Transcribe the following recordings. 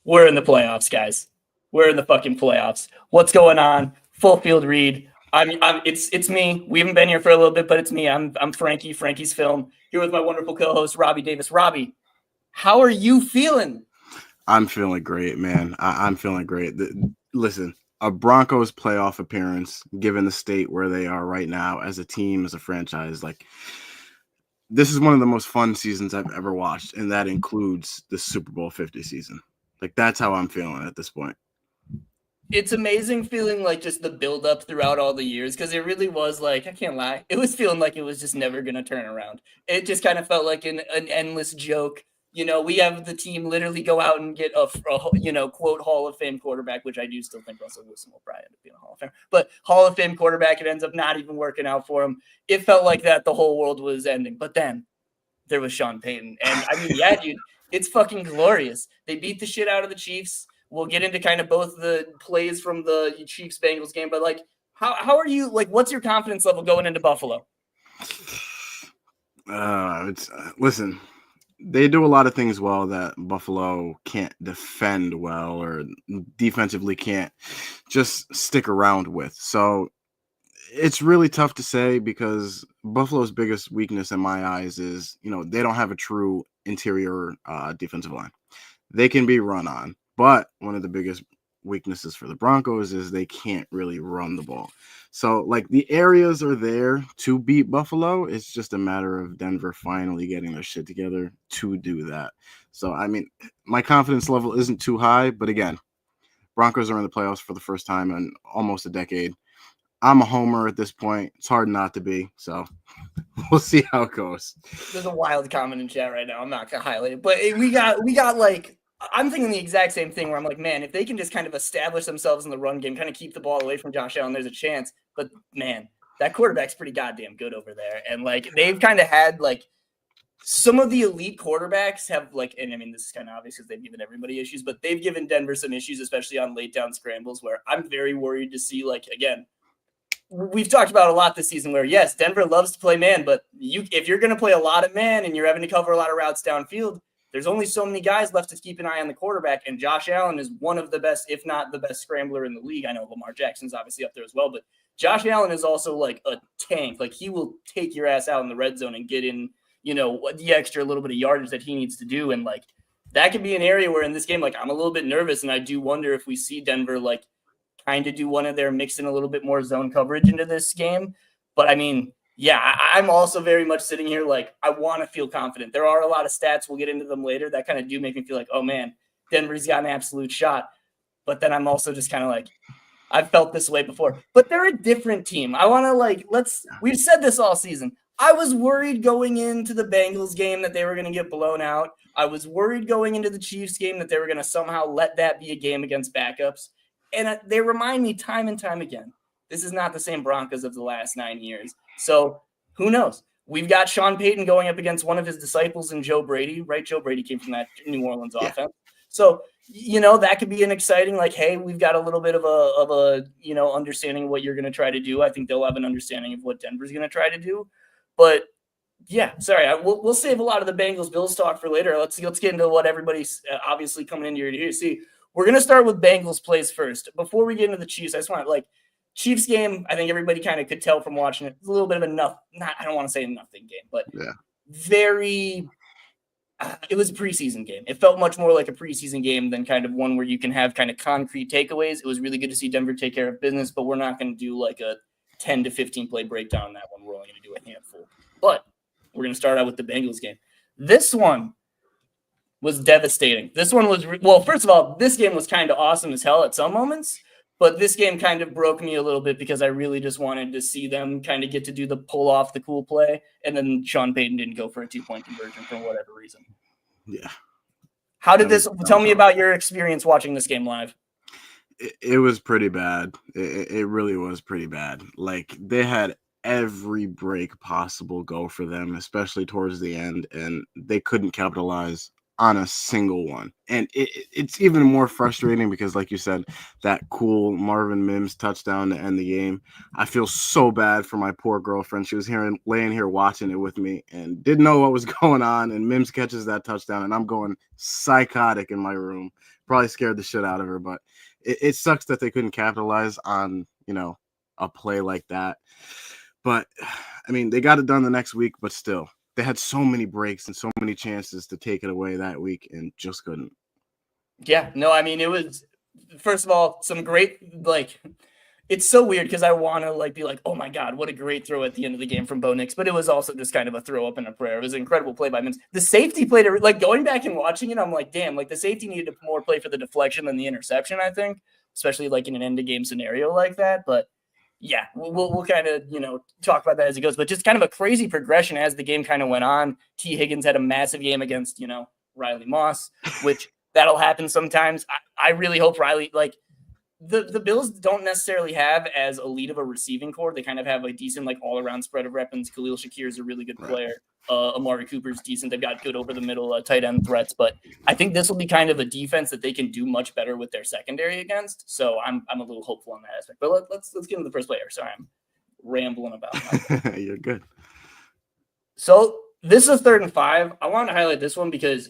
We're in the playoffs, guys. We're in the fucking playoffs. What's going on? Full field read. It's me. We haven't been here for a little bit, but it's me. I'm Frankie, Frankie's Film, here with my wonderful co-host, Robby Davis. Robby, how are you feeling? I'm feeling great, man. I'm feeling great. Listen, a Broncos playoff appearance, given the state where they are right now as a team, as a franchise, like this is one of the most fun seasons I've ever watched, and that includes the Super Bowl 50 season. Like that's how I'm feeling at this point. It's amazing feeling like just the build-up throughout all the years, because it really was like, I can't lie, it was feeling like it was just never going to turn around. It just kind of felt like an endless joke. You know, we have the team literally go out and get a quote, Hall of Fame quarterback, which I do still think Russell Wilson will probably end up being a Hall of Fame. But Hall of Fame quarterback, it ends up not even working out for him. It felt like that the whole world was ending. But then there was Sean Payton. And I mean, yeah, dude, it's fucking glorious. They beat the shit out of the Chiefs. We'll get into kind of both the plays from the Chiefs-Bengals game. But, like, how are you, like, what's your confidence level going into Buffalo? Listen, they do a lot of things well that Buffalo can't defend well or defensively can't just stick around with. So it's really tough to say because Buffalo's biggest weakness in my eyes is, they don't have a true interior defensive line. They can be run on, but one of the biggest weaknesses for the Broncos is they can't really run the ball. So, like, the areas are there to beat Buffalo. It's just a matter of Denver finally getting their shit together to do that. So, I mean, my confidence level isn't too high, but again, Broncos are in the playoffs for the first time in almost a decade. I'm a homer at this point. It's hard not to be, so we'll see how it goes. There's a wild comment in chat right now. I'm not gonna highlight it, but we got like, I'm thinking the exact same thing where I'm like, man, if they can just kind of establish themselves in the run game, kind of keep the ball away from Josh Allen, there's a chance. But man, that quarterback's pretty goddamn good over there. And like, they've kind of had like some of the elite quarterbacks have like, and I mean, this is kind of obvious because they've given everybody issues, but they've given Denver some issues, especially on late down scrambles, where I'm very worried to see, like, again, we've talked about a lot this season where, yes, Denver loves to play man, but if you're going to play a lot of man and you're having to cover a lot of routes downfield, there's only so many guys left to keep an eye on the quarterback, and Josh Allen is one of the best, if not the best scrambler in the league. I know Lamar Jackson's obviously up there as well, but Josh Allen is also like a tank. Like, he will take your ass out in the red zone and get in, the extra little bit of yardage that he needs to do. And like, that could be an area where in this game, like, I'm a little bit nervous, and I do wonder if we see Denver like kind of do one of their mixing a little bit more zone coverage into this game. But I mean, yeah, I'm also very much sitting here like, I want to feel confident. There are a lot of stats, we'll get into them later, that kind of do make me feel like, oh man, Denver's got an absolute shot. But then I'm also just kind of like, I've felt this way before. But they're a different team. I want to like, we've said this all season. I was worried going into the Bengals game that they were going to get blown out. I was worried going into the Chiefs game that they were going to somehow let that be a game against backups. And they remind me time and time again, this is not the same Broncos of the last 9 years. So who knows? We've got Sean Payton going up against one of his disciples in Joe Brady, right? Joe Brady came from that New Orleans offense. So, that could be an exciting, like, hey, we've got a little bit of a understanding of what you're going to try to do. I think they'll have an understanding of what Denver's going to try to do. But yeah, sorry, we'll save a lot of the Bengals-Bills talk for later. Let's get into what everybody's obviously coming into here to see. We're going to start with Bengals plays first. Before we get into the Chiefs, I just want to, like, Chiefs game, I think everybody kind of could tell from watching it. It's a little bit of I don't want to say a nothing game, but very, it was a preseason game. It felt much more like a preseason game than kind of one where you can have kind of concrete takeaways. It was really good to see Denver take care of business, but we're not going to do like a 10 to 15 play breakdown on that one. We're only going to do a handful. But we're going to start out with the Bengals game. This one was devastating. This one was, first of all, this game was kind of awesome as hell at some moments. But this game kind of broke me a little bit because I really just wanted to see them kind of get to do the pull off the cool play. And then Sean Payton didn't go for a 2-point conversion for whatever reason. Yeah. How did tell me about your experience watching this game live. It was pretty bad. It really was pretty bad. Like, they had every break possible go for them, especially towards the end. And they couldn't capitalize on a single one. And it's even more frustrating because, like you said, that cool Marvin Mims touchdown to end the game. I feel so bad for my poor girlfriend. She was laying here watching it with me and didn't know what was going on. And Mims catches that touchdown, and I'm going psychotic in my room. Probably scared the shit out of her, but it sucks that they couldn't capitalize on, a play like that. But, I mean, they got it done the next week, but still. They had so many breaks and so many chances to take it away that week and just couldn't. Yeah, no, I mean, it was, first of all, some great, it's so weird because I want to be like, oh my God, what a great throw at the end of the game from Bo Nix. But it was also just kind of a throw up and a prayer. It was an incredible play by Mims. The safety played it, going back and watching it, I'm like, damn, the safety needed to more play for the deflection than the interception, I think, especially in an end of game scenario like that. But yeah, we'll kind of, talk about that as it goes, but just kind of a crazy progression as the game kind of went on. T. Higgins had a massive game against, Riley Moss, which that'll happen sometimes. I really hope Riley, the Bills don't necessarily have as elite of a receiving core. They kind of have a decent, all-around spread of weapons. Khalil Shakir is a really good player. Amari Cooper's decent. They've got good over-the-middle tight end threats. But I think this will be kind of a defense that they can do much better with their secondary against. So I'm a little hopeful on that aspect. But let's get into the first player. Sorry, I'm rambling about that. You're good. So this is a 3rd and 5. I wanted to highlight this one because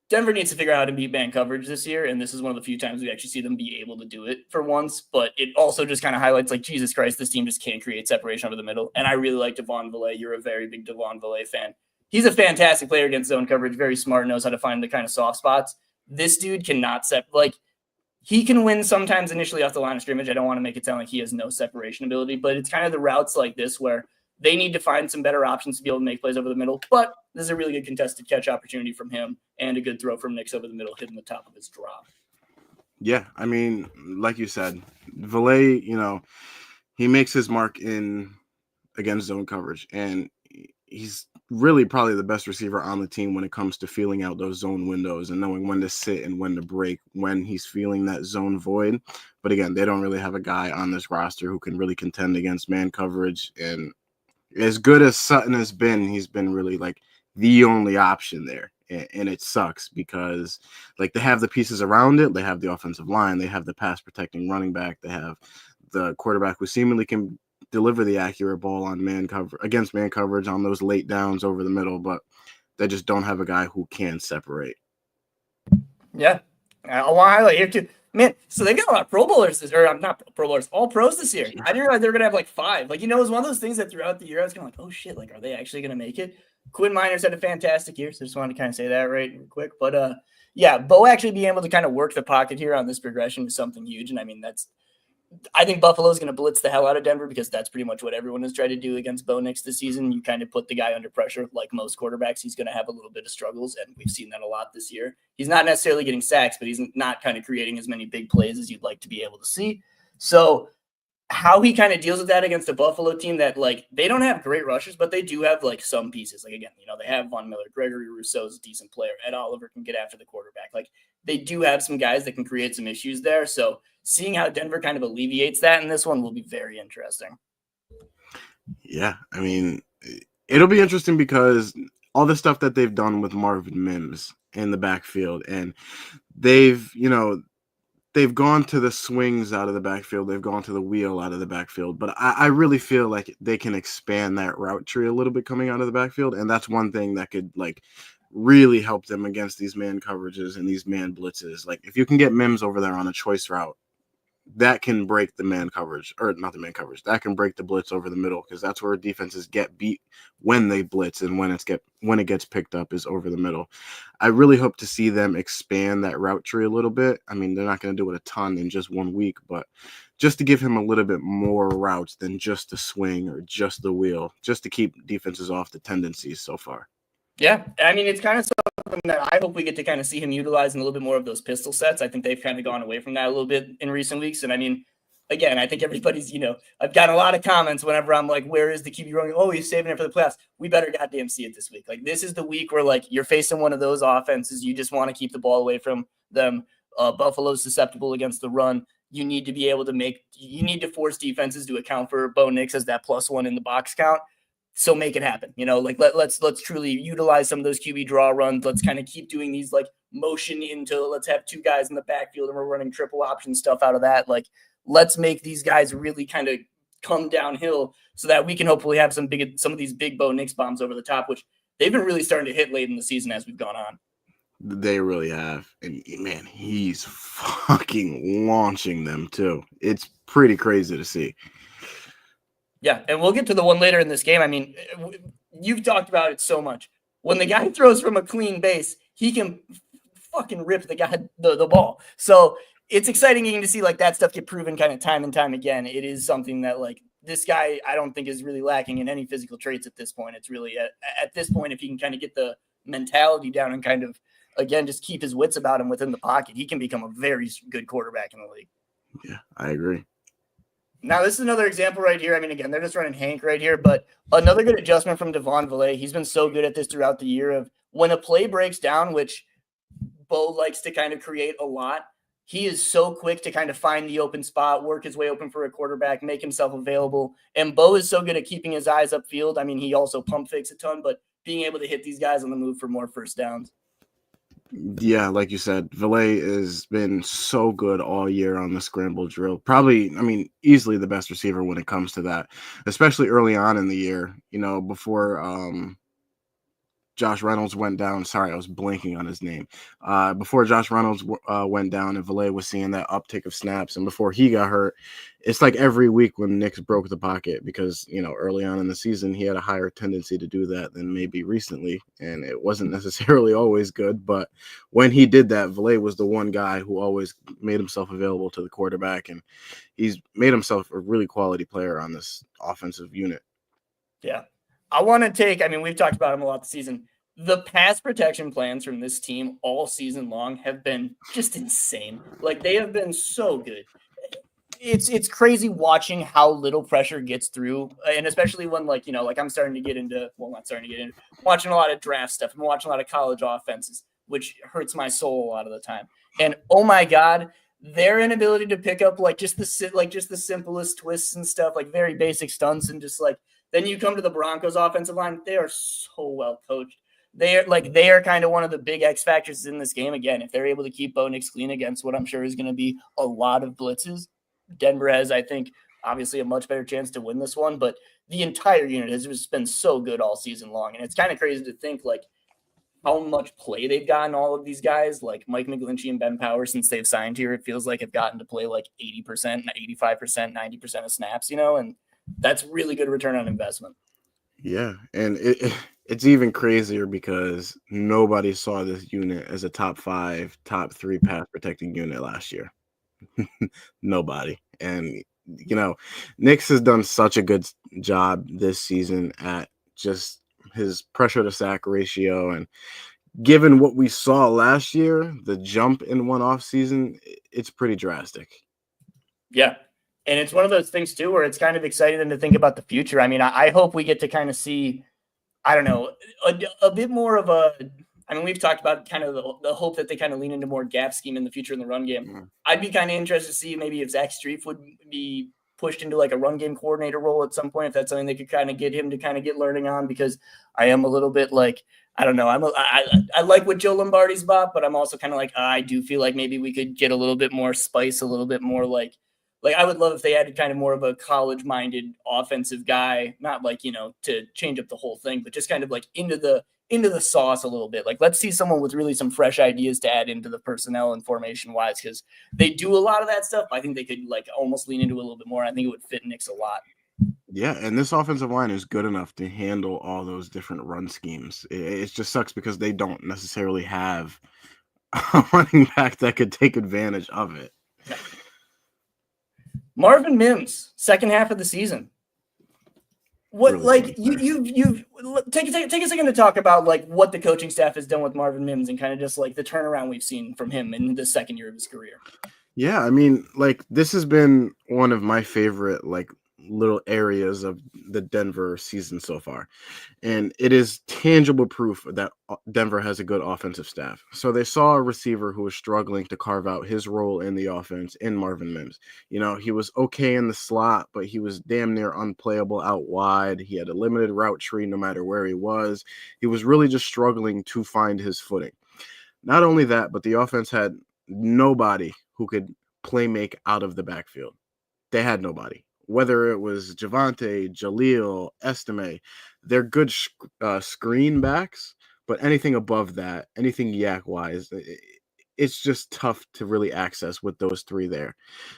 Denver needs to figure out how to beat man coverage this year, and this is one of the few times we actually see them be able to do it for once. But it also just kind of highlights, Jesus Christ, this team just can't create separation over the middle. And I really like Devon Villay. You're a very big Devon Villay fan. He's a fantastic player against zone coverage, very smart, knows how to find the kind of soft spots. This dude cannot he can win sometimes initially off the line of scrimmage. I don't want to make it sound like he has no separation ability, but it's kind of the routes like this where they need to find some better options to be able to make plays over the middle. But this is a really good contested catch opportunity from him and a good throw from Nix over the middle, hitting the top of his drop. Yeah, I mean, like you said, Villay, he makes his mark against zone coverage, and he's really probably the best receiver on the team when it comes to feeling out those zone windows and knowing when to sit and when to break when he's feeling that zone void. But again, they don't really have a guy on this roster who can really contend against man coverage. And as good as Sutton has been, he's been really the only option there. And it sucks because they have the pieces around it. They have the offensive line. They have the pass protecting running back. They have the quarterback who seemingly can deliver the accurate ball on man coverage on those late downs over the middle, but they just don't have a guy who can separate. Yeah. I want to highlight here too. Man, so they got a lot of Pro Bowlers not Pro Bowlers, all pros this year. I didn't realize they were going to have 5. It was one of those things that throughout the year I was kind of oh shit, are they actually going to make it? Quinn Miners had a fantastic year, so just wanted to kind of say that right quick. But yeah, Bo actually being able to kind of work the pocket here on this progression is something huge. And I mean, I think Buffalo's going to blitz the hell out of Denver because that's pretty much what everyone has tried to do against Bo Nix this season. You kind of put the guy under pressure. Like most quarterbacks, he's going to have a little bit of struggles, and we've seen that a lot this year. He's not necessarily getting sacks, but he's not kind of creating as many big plays as you'd like to be able to see. So how he kind of deals with that against a Buffalo team that they don't have great rushers, but they do have some pieces. Again, they have Von Miller, Gregory Rousseau's a decent player. Ed Oliver can get after the quarterback. They do have some guys that can create some issues there. So seeing how Denver kind of alleviates that in this one will be very interesting. Yeah, I mean, it'll be interesting because all the stuff that they've done with Marvin Mims in the backfield, and they've gone to the swings out of the backfield. They've gone to the wheel out of the backfield. But I really feel like they can expand that route tree a little bit coming out of the backfield. And that's one thing that could really help them against these man coverages and these man blitzes. If you can get Mims over there on a choice route, that can break the man coverage, or not the man coverage. That can break the blitz over the middle because that's where defenses get beat when they blitz, and when it gets picked up is over the middle. I really hope to see them expand that route tree a little bit. I mean, they're not going to do it a ton in just 1 week, but just to give him a little bit more routes than just the swing or just the wheel, just to keep defenses off the tendencies so far. Yeah, I mean, it's kind of something that I hope we get to kind of see him utilizing a little bit more of those pistol sets. I think they've kind of gone away from that a little bit in recent weeks. And I mean, again, I think everybody's, I've gotten a lot of comments whenever I'm where is the QB running? Oh, he's saving it for the playoffs. We better goddamn see it this week. This is the week where you're facing one of those offenses. You just want to keep the ball away from them. Buffalo's susceptible against the run. You need to be able to you need to force defenses to account for Bo Nix as that +1 in the box count. So make it happen. Like let's truly utilize some of those QB draw runs. Let's kind of keep doing these like motion into, let's have two guys in the backfield and we're running triple option stuff out of that. Like, let's make these guys really kind of come downhill so that we can hopefully have some of these big Bo Nix bombs over the top, which they've been really starting to hit late in the season as we've gone on. They really have. And man, he's fucking launching them too. It's pretty crazy to see. Yeah, and we'll get to the one later in this game. I mean, you've talked about it so much. When the guy throws from a clean base, he can fucking rip the ball. So it's exciting getting to see like that stuff get proven kind of time and time again. It is something that like this guy, I don't think is really lacking in any physical traits at this point. It's really at this point, if he can kind of get the mentality down and kind of, again, just keep his wits about him within the pocket, he can become a very good quarterback in the league. Yeah, I agree. Now, this is another example right here. I mean, again, they're just running Hank right here, but another good adjustment from Devon Villay. He's been so good at this throughout the year of when a play breaks down, which Bo likes to kind of create a lot. He is so quick to kind of find the open spot, work his way open for a quarterback, make himself available. And Bo is so good at keeping his eyes upfield. I mean, he also pump fakes a ton, but being able to hit these guys on the move for more first downs. Yeah, like you said, Villay has been so good all year on the scramble drill. Probably, I mean, easily the best receiver when it comes to that, especially early on in the year, before Josh Reynolds went down. Sorry, I was blanking on his name. Before Josh Reynolds went down and Villay was seeing that uptick of snaps, and before he got hurt, it's like every week when Nix broke the pocket because, early on in the season, he had a higher tendency to do that than maybe recently, and it wasn't necessarily always good. But when he did that, Villay was the one guy who always made himself available to the quarterback, and he's made himself a really quality player on this offensive unit. Yeah. I want to take, I mean, we've talked about him a lot this season. The pass protection plans from this team all season long have been just insane. Like, they have been so good. It's crazy watching how little pressure gets through, and especially when, like, I'm starting to get into, well, not starting to get into, watching a lot of draft stuff. I'm watching a lot of college offenses, which hurts my soul a lot of the time. And, oh my God, their inability to pick up, just the simplest twists and stuff, like very basic stunts, and just, like, then you come to the Broncos offensive line. They are so well coached. They are kind of one of the big X factors in this game. Again, if they're able to keep Bo Nix clean against what I'm sure is going to be a lot of blitzes, Denver has, I think, obviously a much better chance to win this one. But the entire unit has just been so good all season long. And it's kind of crazy to think, like, how much play they've gotten, all of these guys, like Mike McGlinchey and Ben Powers, since they've signed here. It feels like have gotten to play like 80%, 85%, 90% of snaps, and that's really good return on investment. Yeah, and it's even crazier because nobody saw this unit as a top 5, top 3 pass protecting unit last year. Nobody. And, Nix has done such a good job this season at just his pressure to sack ratio. And given what we saw last year, the jump in one off season, it's pretty drastic. Yeah. And it's one of those things, too, where it's kind of exciting to think about the future. I mean, I hope we get to kind of see, I don't know, a bit more of a – I mean, we've talked about kind of the hope that they kind of lean into more gap scheme in the future in the run game. Mm-hmm. I'd be kind of interested to see maybe if Zach Strief would be pushed into like a run game coordinator role at some point, if that's something they could kind of get him to kind of get learning on, because I am a little bit like – I don't know. I like what Joe Lombardi's about, but I'm also kind of like, I do feel like maybe we could get a little bit more spice, a little bit more like I would love if they had kind of more of a college-minded offensive guy, not like, to change up the whole thing, but just kind of like into the sauce a little bit. Like, let's see someone with really some fresh ideas to add into the personnel and formation-wise, because they do a lot of that stuff. I think they could like almost lean into it a little bit more. I think it would fit Nix a lot. Yeah, and this offensive line is good enough to handle all those different run schemes. It just sucks because they don't necessarily have a running back that could take advantage of it. No. Marvin Mims, second half of the season. What really like you take a second to talk about like what the coaching staff has done with Marvin Mims and kind of just like the turnaround we've seen from him in the second year of his career. Yeah, I mean, like this has been one of my favorite like little areas of the Denver season so far. And it is tangible proof that Denver has a good offensive staff. So they saw a receiver who was struggling to carve out his role in the offense in Marvin Mims. You know, he was okay in the slot, but he was damn near unplayable out wide. He had a limited route tree no matter where he was. He was really just struggling to find his footing. Not only that, but the offense had nobody who could play make out of the backfield. They had nobody. Whether it was Javante, Jaleel, Estime, they're good screen backs, but anything above that, anything yak-wise, it's just tough to really access with those three there.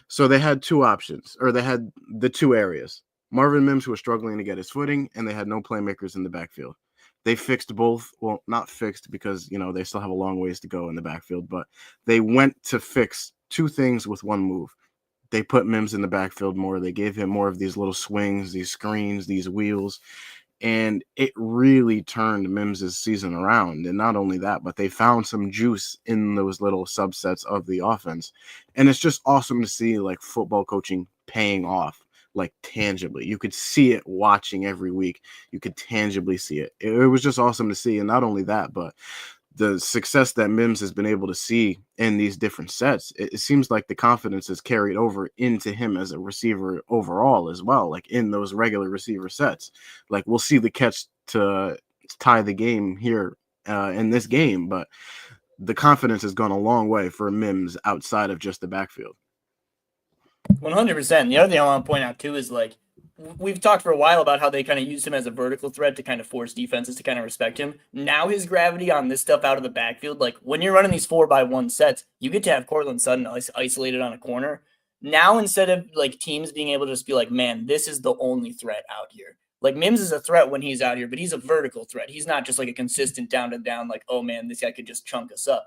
So they had two options, or they had the two areas. Marvin Mims, who was struggling to get his footing, and they had no playmakers in the backfield. They fixed both. Well, not fixed because, you know, they still have a long ways to go in the backfield, but they went to fix two things with one move. They put Mims in the backfield more. They gave him more of these little swings, these screens, these wheels, and it really turned Mims' season around. And not only that, but they found some juice in those little subsets of the offense. And it's just awesome to see, like, football coaching paying off, like, tangibly. You could see it watching every week. You could tangibly see it. It was just awesome to see. And not only that, but the success that Mims has been able to see in these different sets, it seems like the confidence is carried over into him as a receiver overall as well, like in those regular receiver sets. Like, we'll see the catch to tie the game here in this game, but the confidence has gone a long way for Mims outside of just the backfield. 100%. The other thing I want to point out too is, like, we've talked for a while about how they kind of use him as a vertical threat to kind of force defenses to kind of respect him. Now his gravity on this stuff out of the backfield, like when you're running these 4x1 sets, you get to have Cortland Sutton isolated on a corner. Now, instead of like teams being able to just be like, man, this is the only threat out here. Like, Mims is a threat when he's out here, but he's a vertical threat. He's not just like a consistent down to down, like, oh man, this guy could just chunk us up.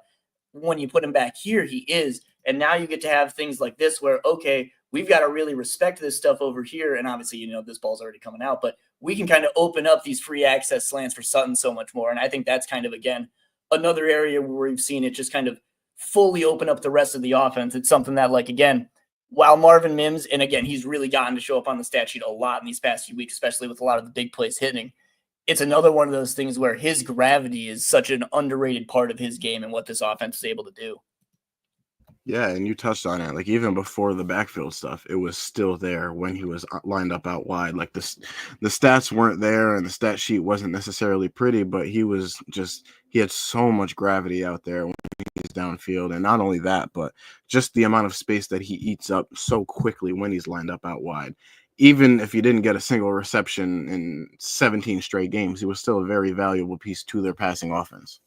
When you put him back here, he is. And now you get to have things like this where, okay, we've got to really respect this stuff over here. And obviously, you know, this ball's already coming out, but we can kind of open up these free access slants for Sutton so much more. And I think that's kind of, again, another area where we've seen it just kind of fully open up the rest of the offense. It's something that, like, again, while Marvin Mims, and again, he's really gotten to show up on the stat sheet a lot in these past few weeks, especially with a lot of the big plays hitting. It's another one of those things where his gravity is such an underrated part of his game and what this offense is able to do. Yeah, and you touched on it. Like, even before the backfield stuff, it was still there when he was lined up out wide. Like, the stats weren't there, and the stat sheet wasn't necessarily pretty, but he had so much gravity out there when he's downfield. And not only that, but just the amount of space that he eats up so quickly when he's lined up out wide. Even if he didn't get a single reception in 17 straight games, he was still a very valuable piece to their passing offense.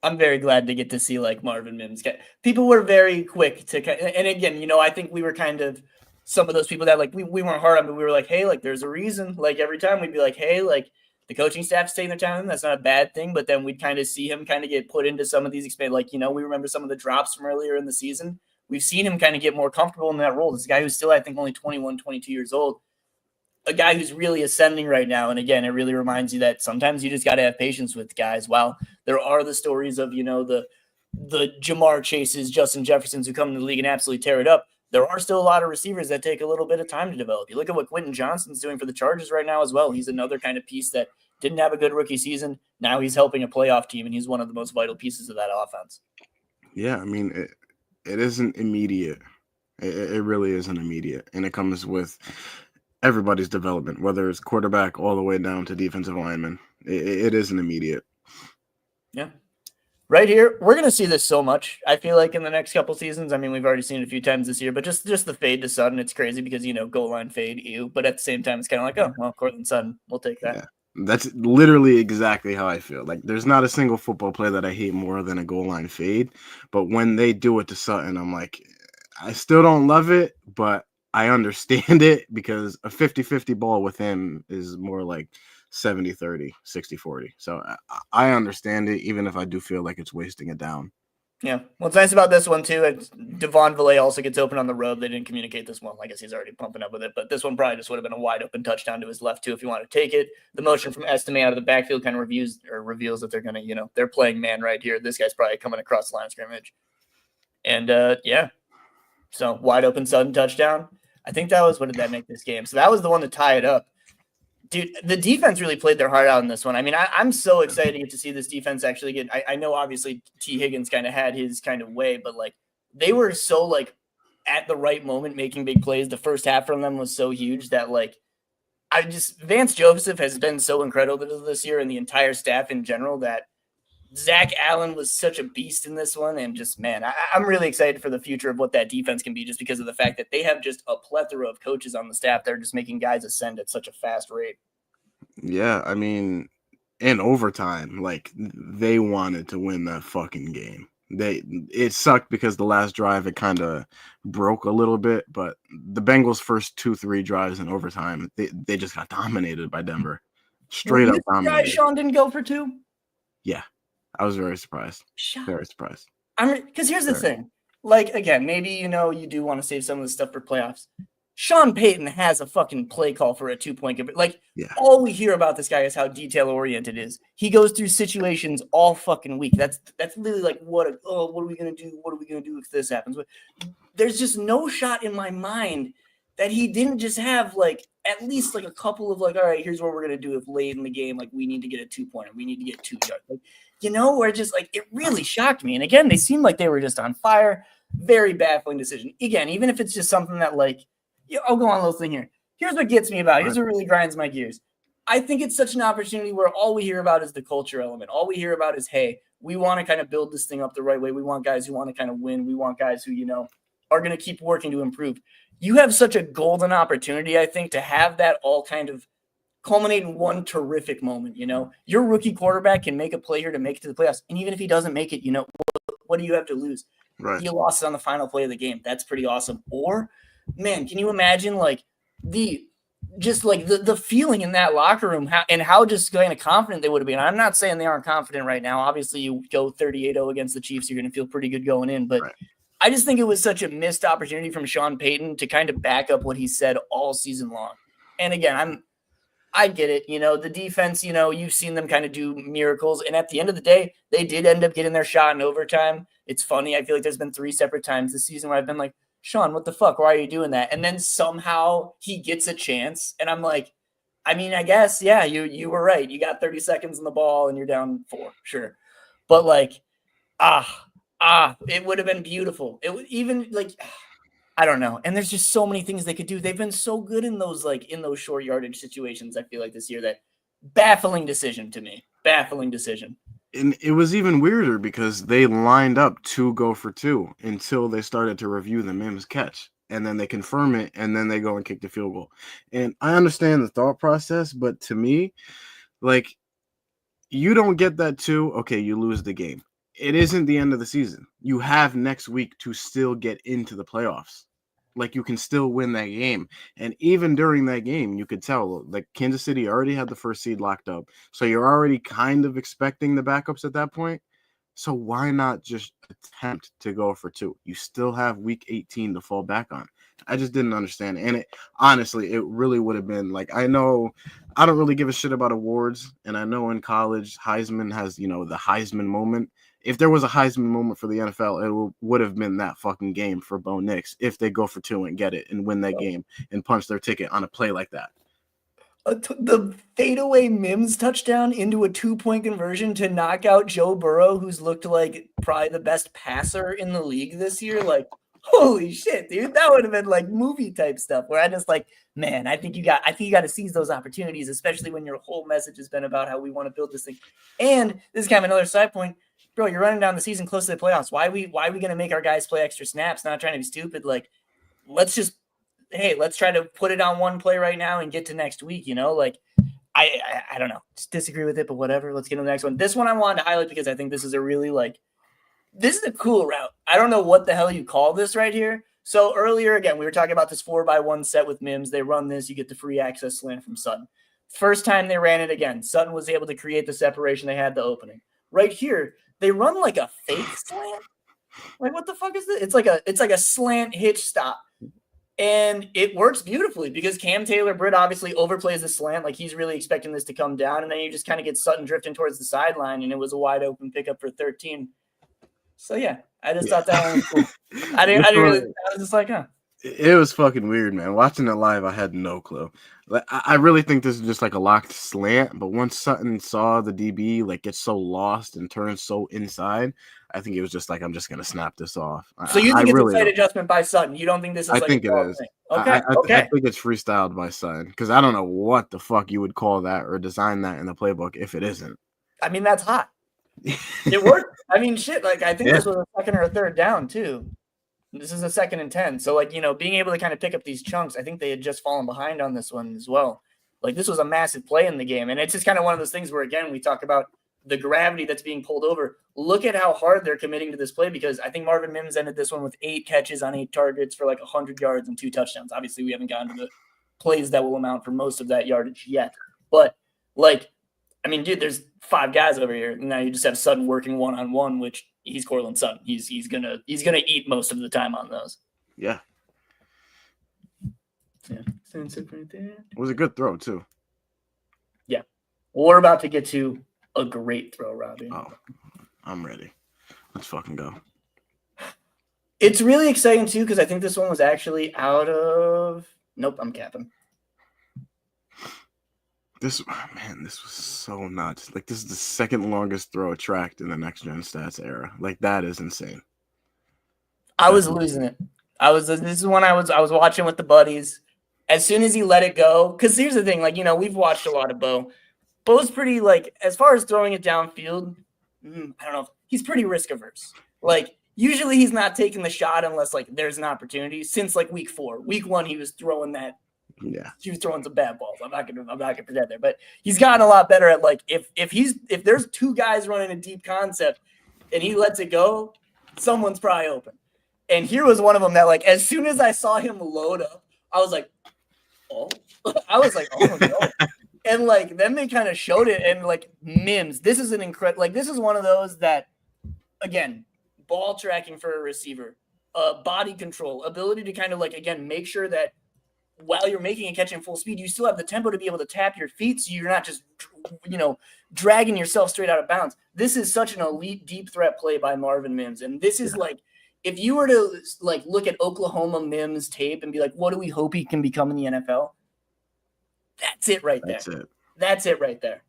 I'm very glad to get to see, like, Marvin Mims. People were very quick to, and again, you know, I think we were kind of some of those people that, like, we weren't hard on, but we were like, hey, like, there's a reason. Like, every time we'd be like, hey, like, the coaching staff's taking their time. That's not a bad thing. But then we'd kind of see him kind of get put into some of these like, you know, we remember some of the drops from earlier in the season. We've seen him kind of get more comfortable in that role. This guy who's still, I think, only 21, 22 years old. A guy who's really ascending right now. And again, it really reminds you that sometimes you just got to have patience with guys. While there are the stories of, you know, the Jamar Chases, Justin Jeffersons who come in the league and absolutely tear it up, there are still a lot of receivers that take a little bit of time to develop. You look at what Quentin Johnston's doing for the Chargers right now as well. He's another kind of piece that didn't have a good rookie season. Now he's helping a playoff team, and he's one of the most vital pieces of that offense. Yeah, I mean, it isn't immediate. It really isn't immediate. And it comes with everybody's development, whether it's quarterback all the way down to defensive lineman. It isn't immediate. Yeah. Right here, we're going to see this so much. I feel like in the next couple seasons, I mean, we've already seen it a few times this year, but just the fade to Sutton, it's crazy because, you know, goal line fade, ew. But at the same time, it's kind of like, oh, well, Cortland Sutton, we'll take that. Yeah. That's literally exactly how I feel. Like, there's not a single football play that I hate more than a goal line fade. But when they do it to Sutton, I'm like, I still don't love it, but I understand it because a 50-50 ball with him is more like 70-30, 60-40. So I understand it, even if I do feel like it's wasting it down. Yeah. What's nice about this one, too, Devon Villay also gets open on the road. They didn't communicate this one. I guess he's already pumping up with it. But this one probably just would have been a wide open touchdown to his left, too, if you want to take it. The motion from Estime out of the backfield kind of reveals that they're going to, you know, they're playing man right here. This guy's probably coming across the line of scrimmage. And, yeah. So wide open sudden touchdown. I think that was, what did that make this game? So that was the one to tie it up. Dude, the defense really played their heart out in this one. I mean, I'm so excited to get to see this defense actually get. I know obviously T. Higgins kind of had his kind of way, but like they were so like at the right moment making big plays. The first half from them was so huge that like Vance Joseph has been so incredible this year and the entire staff in general that Zach Allen was such a beast in this one. And just, man, I'm really excited for the future of what that defense can be just because of the fact that they have just a plethora of coaches on the staff that are just making guys ascend at such a fast rate. Yeah, I mean, in overtime, like they wanted to win that fucking game. It sucked because the last drive, it kind of broke a little bit, but the Bengals' first 2-3 drives in overtime, they just got dominated by Denver. Straight up dominated. Sean didn't go for 2? Yeah. I was very surprised. Very surprised. Because here's the thing. Like, again, maybe, you do want to save some of the stuff for playoffs. Sean Payton has a fucking play call for a 2-point. Like, all we hear about this guy is how detail-oriented is. He goes through situations all fucking week. That's literally like, what are we going to do? What are we going to do if this happens? But there's just no shot in my mind that he didn't just have, like, at least, like, a couple of, like, all right, here's what we're going to do if late in the game, like, we need to get a 2-pointer. We need to get 2 yards. Like, where just, like, it really shocked me. And, again, they seemed like they were just on fire. Very baffling decision. Again, even if it's just something that, like, I'll go on a little thing here. Here's what gets me about it. Here's what really grinds my gears. I think it's such an opportunity where all we hear about is the culture element. All we hear about is, hey, we want to kind of build this thing up the right way. We want guys who want to kind of win. We want guys who, are going to keep working to improve. You have such a golden opportunity, I think, to have that all kind of culminate in one terrific moment. Your rookie quarterback can make a play here to make it to the playoffs. And even if he doesn't make it, what do you have to lose? Right. You lost it on the final play of the game. That's pretty awesome. Or, man, can you imagine like the feeling in that locker room how just kind of confident they would have been? I'm not saying they aren't confident right now. Obviously, you go 38-0 against the Chiefs, you're going to feel pretty good going in. But I just think it was such a missed opportunity from Sean Payton to kind of back up what he said all season long. And again, I get it. The defense, you've seen them kind of do miracles. And at the end of the day, they did end up getting their shot in overtime. It's funny. I feel like there's been 3 separate times this season where I've been like, Sean, what the fuck? Why are you doing that? And then somehow he gets a chance. And I'm like, I mean, I guess, yeah, you were right. You got 30 seconds on the ball and you're down 4. Sure. But like, it would have been beautiful. It would even like, I don't know. And there's just so many things they could do. They've been so good in those short yardage situations. I feel like this year that baffling decision to me. Baffling decision. And it was even weirder because they lined up to go for 2 until they started to review the Mims catch. And then they confirm it, and then they go and kick the field goal. And I understand the thought process, but to me, like, you don't get that 2, okay, you lose the game. It isn't the end of the season. You have next week to still get into the playoffs. Like, you can still win that game. And even during that game, you could tell, like, Kansas City already had the first seed locked up. So you're already kind of expecting the backups at that point. So why not just attempt to go for 2? You still have week 18 to fall back on. I just didn't understand. And honestly, it really would have been like, I know I don't really give a shit about awards. And I know in college, Heisman has, the Heisman moment. If there was a Heisman moment for the NFL, it would have been that fucking game for Bo Nix if they go for 2 and get it and win that game and punch their ticket on a play like that. The fadeaway Mims touchdown into a 2-point conversion to knock out Joe Burrow, who's looked like probably the best passer in the league this year. Like, holy shit, dude, that would have been like movie type stuff where I just like, man, I think you got to seize those opportunities, especially when your whole message has been about how we want to build this thing. And this is kind of another side point. Bro, you're running down the season close to the playoffs. Why are we going to make our guys play extra snaps? Not trying to be stupid. Like, let's try to put it on one play right now and get to next week. Like, I don't know. Just disagree with it, but whatever. Let's get to the next one. This one I wanted to highlight because I think this is a really this is a cool route. I don't know what the hell you call this right here. So earlier, again, we were talking about this 4x1 set with Mims. They run this. You get the free access slant from Sutton. First time they ran it again, Sutton was able to create the separation. They had the opening. Right here, they run like a fake slant. Like, what the fuck is this? It's like a slant hitch stop. And it works beautifully because Cam Taylor-Britt obviously overplays the slant. Like, he's really expecting this to come down. And then you just kind of get Sutton drifting towards the sideline. And it was a wide open pickup for 13. So, yeah, I just thought that one was cool. I was just like, huh. It was fucking weird, man. Watching it live, I had no clue. Like, I really think this is just like a locked slant, but once Sutton saw the DB like get so lost and turn so inside, I think it was just like, I'm just gonna snap this off. So you I think it's a really slight don't. adjustment by Sutton? You don't think this is I like a think it dog is. thing? Okay, I okay. think it's freestyled by Sutton because I don't know what the fuck you would call that or design that in the playbook if it isn't. I mean, that's hot. It worked. I mean, shit. Like I think Yeah. this was a second or a third down too. This is a 2nd and 10. So like, being able to kind of pick up these chunks, I think they had just fallen behind on this one as well. Like this was a massive play in the game. And it's just kind of one of those things where, again, we talk about the gravity that's being pulled over. Look at how hard they're committing to this play because I think Marvin Mims ended this one with 8 catches on 8 targets for like 100 yards and 2 touchdowns. Obviously, we haven't gotten to the plays that will amount for most of that yardage yet. But like, I mean, dude, there's 5 guys over here. And now you just have Sutton working one-on-one, which he's Cortland Sutton. He's gonna eat most of the time on those. Yeah. Yeah. Right there. It was a good throw too. Yeah. Well, we're about to get to a great throw, Robby. Oh, I'm ready. Let's fucking go. It's really exciting too because I think this one was actually out of. Nope, I'm capping. This was so nuts. Like this is the second longest throw tracked in the next gen stats era. Like that is insane. I was losing it. This is when I was watching with the buddies. As soon as he let it go, because here's the thing, like we've watched a lot of Bo. Bo's pretty like as far as throwing it downfield. I don't know. He's pretty risk averse. Like usually he's not taking the shot unless like there's an opportunity. Since like week 4, week 1 he was throwing that. Yeah, he was throwing some bad balls. I'm not gonna pretend there, but he's gotten a lot better at like if there's 2 guys running a deep concept and he lets it go, someone's probably open. And here was one of them that like as soon as I saw him load up, I was like, oh, no. And like then they kind of showed it and like Mims, this is an incredible this is one of those that again, ball tracking for a receiver, body control, ability to kind of like again make sure that while you're making a catch in full speed, you still have the tempo to be able to tap your feet so you're not just, dragging yourself straight out of bounds. This is such an elite deep threat play by Marvin Mims. And this is like, if you were to like look at Oklahoma Mims tape and be like, what do we hope he can become in the NFL? That's it right there. That's it right there.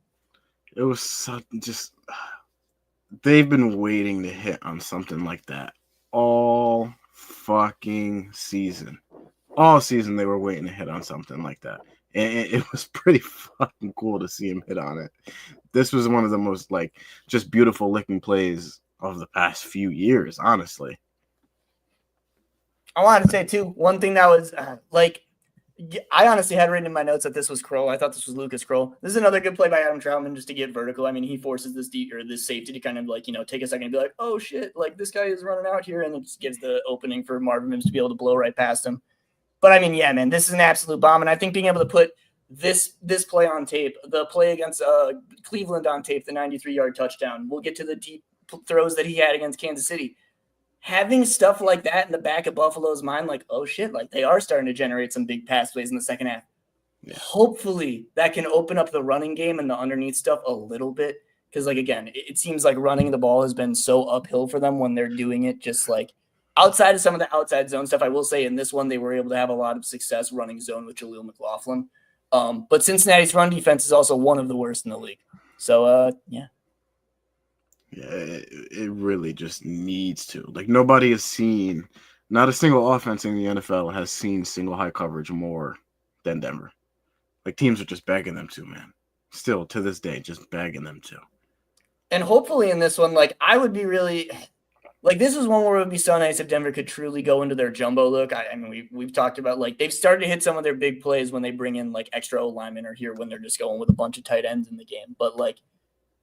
It was they've been waiting to hit on something like that all fucking season. All season they were waiting to hit on something like that. And it was pretty fucking cool to see him hit on it. This was one of the most like just beautiful looking plays of the past few years, honestly. I wanted to say too, one thing that was I honestly had written in my notes that this was Kroll. I thought this was Lucas Kroll. This is another good play by Adam Troutman just to get vertical. I mean, he forces this safety to kind of like, take a second and be like, oh shit, like this guy is running out here, and it just gives the opening for Marvin Mims to be able to blow right past him. But I mean, yeah, man, this is an absolute bomb. And I think being able to put this play on tape, the play against Cleveland on tape, the 93-yard touchdown, we'll get to the deep throws that he had against Kansas City. Having stuff like that in the back of Buffalo's mind, like, oh shit, like they are starting to generate some big pass plays in the second half. Yeah. Hopefully that can open up the running game and the underneath stuff a little bit. Because, like, again, it seems like running the ball has been so uphill for them when they're doing it just like outside of some of the outside zone stuff. I will say in this one, they were able to have a lot of success running zone with Jaleel McLaughlin. But Cincinnati's run defense is also one of the worst in the league. So, yeah. Yeah, it really just needs to. Like, nobody has seen, not a single offense in the NFL has seen single high coverage more than Denver. Like, teams are just begging them to, man. Still, to this day, just begging them to. And hopefully in this one, like, I would be really – like, this is one where it would be so nice if Denver could truly go into their jumbo look. I mean, we've talked about, like, they've started to hit some of their big plays when they bring in, like, extra O-linemen or here when they're just going with a bunch of tight ends in the game. But, like,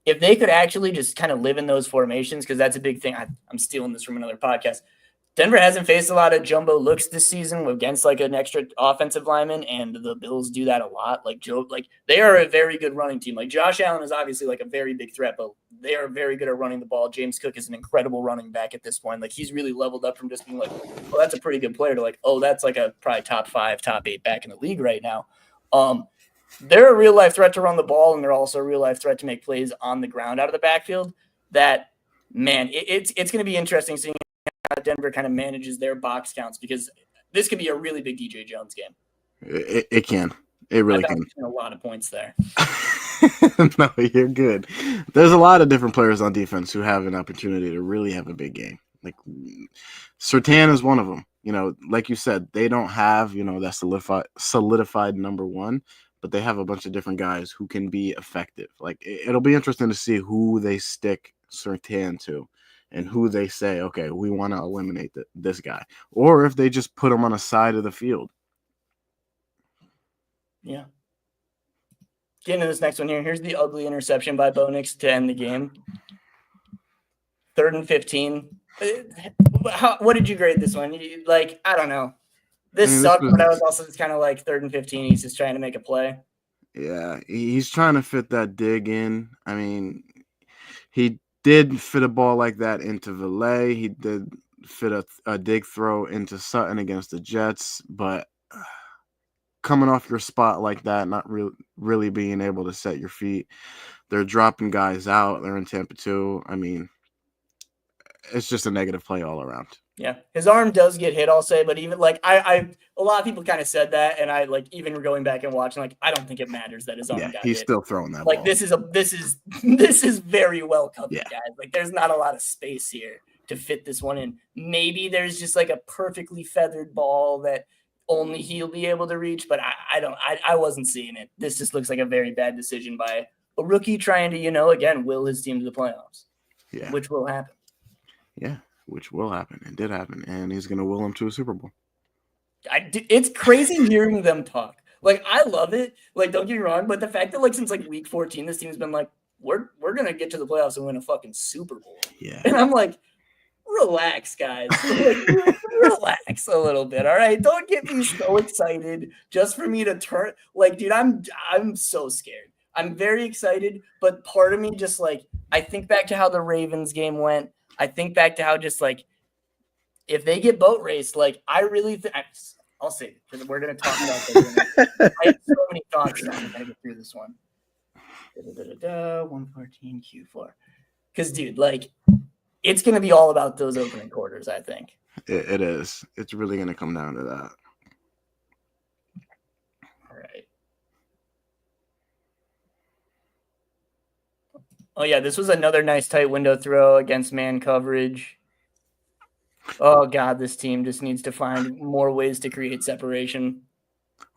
if they could actually just kind of live in those formations, because that's a big thing. I'm stealing this from another podcast. Denver hasn't faced a lot of jumbo looks this season against like an extra offensive lineman, and the Bills do that a lot. Like they are a very good running team. Like Josh Allen is obviously like a very big threat, but they are very good at running the ball. James Cook is an incredible running back at this point. Like he's really leveled up from just being like, oh, that's a pretty good player to like, oh, that's like a probably top 5, top 8 back in the league right now. They're a real life threat to run the ball, and they're also a real life threat to make plays on the ground out of the backfield. That, man, it's going to be interesting seeing how Denver kind of manages their box counts, because this could be a really big DJ Jones game. It can. It really can. A lot of points there. No, you're good. There's a lot of different players on defense who have an opportunity to really have a big game. Like Surtain is one of them. You know, like you said, they don't have, that solidified number one, but they have a bunch of different guys who can be effective. Like it'll be interesting to see who they stick Surtain to and who they say, okay, we want to eliminate this guy, or if they just put him on a side of the field. Yeah. Getting to this next one here. Here's the ugly interception by Bo Nix to end the game. 3rd and 15. What did you grade this one? I don't know. This sucked, but I was also just kind of like 3rd and 15. He's just trying to make a play. Yeah, he's trying to fit that dig in. I mean, he did fit a ball like that into Valet. He did fit a dig throw into Sutton against the Jets, but coming off your spot like that, not really being able to set your feet. They're dropping guys out. They're in Tampa too. I mean, it's just a negative play all around. Yeah, his arm does get hit, I'll say, but even a lot of people kind of said that, and I even going back and watching, I don't think it matters that his arm got hit. He's still throwing that ball. This is very well covered, guys. There's not a lot of space here to fit this one in. Maybe there's just a perfectly feathered ball that only he'll be able to reach, but I wasn't seeing it. This just looks like a very bad decision by a rookie trying to, again, will his team to the playoffs. Yeah. Which will happen. Yeah, which will happen. It did happen, and he's going to will him to a Super Bowl. It's crazy hearing them talk. I love it. Don't get me wrong, but the fact that since week 14, this team's been we're going to get to the playoffs and win a fucking Super Bowl. Yeah. And I'm relax, guys. Relax a little bit, all right? Don't get me so excited just for me to turn. Dude, I'm so scared. I'm very excited, but part of me just I think back to how the Ravens game went. I think back to how just if they get boat raced, I really think I'll say it because we're going to talk about this. I have so many thoughts now. I'm going to get through this one. 114 Q4. Because, dude, it's going to be all about those opening quarters, I think. It is. It's really going to come down to that. All right. Oh, yeah, this was another nice tight window throw against man coverage. Oh, God, this team just needs to find more ways to create separation.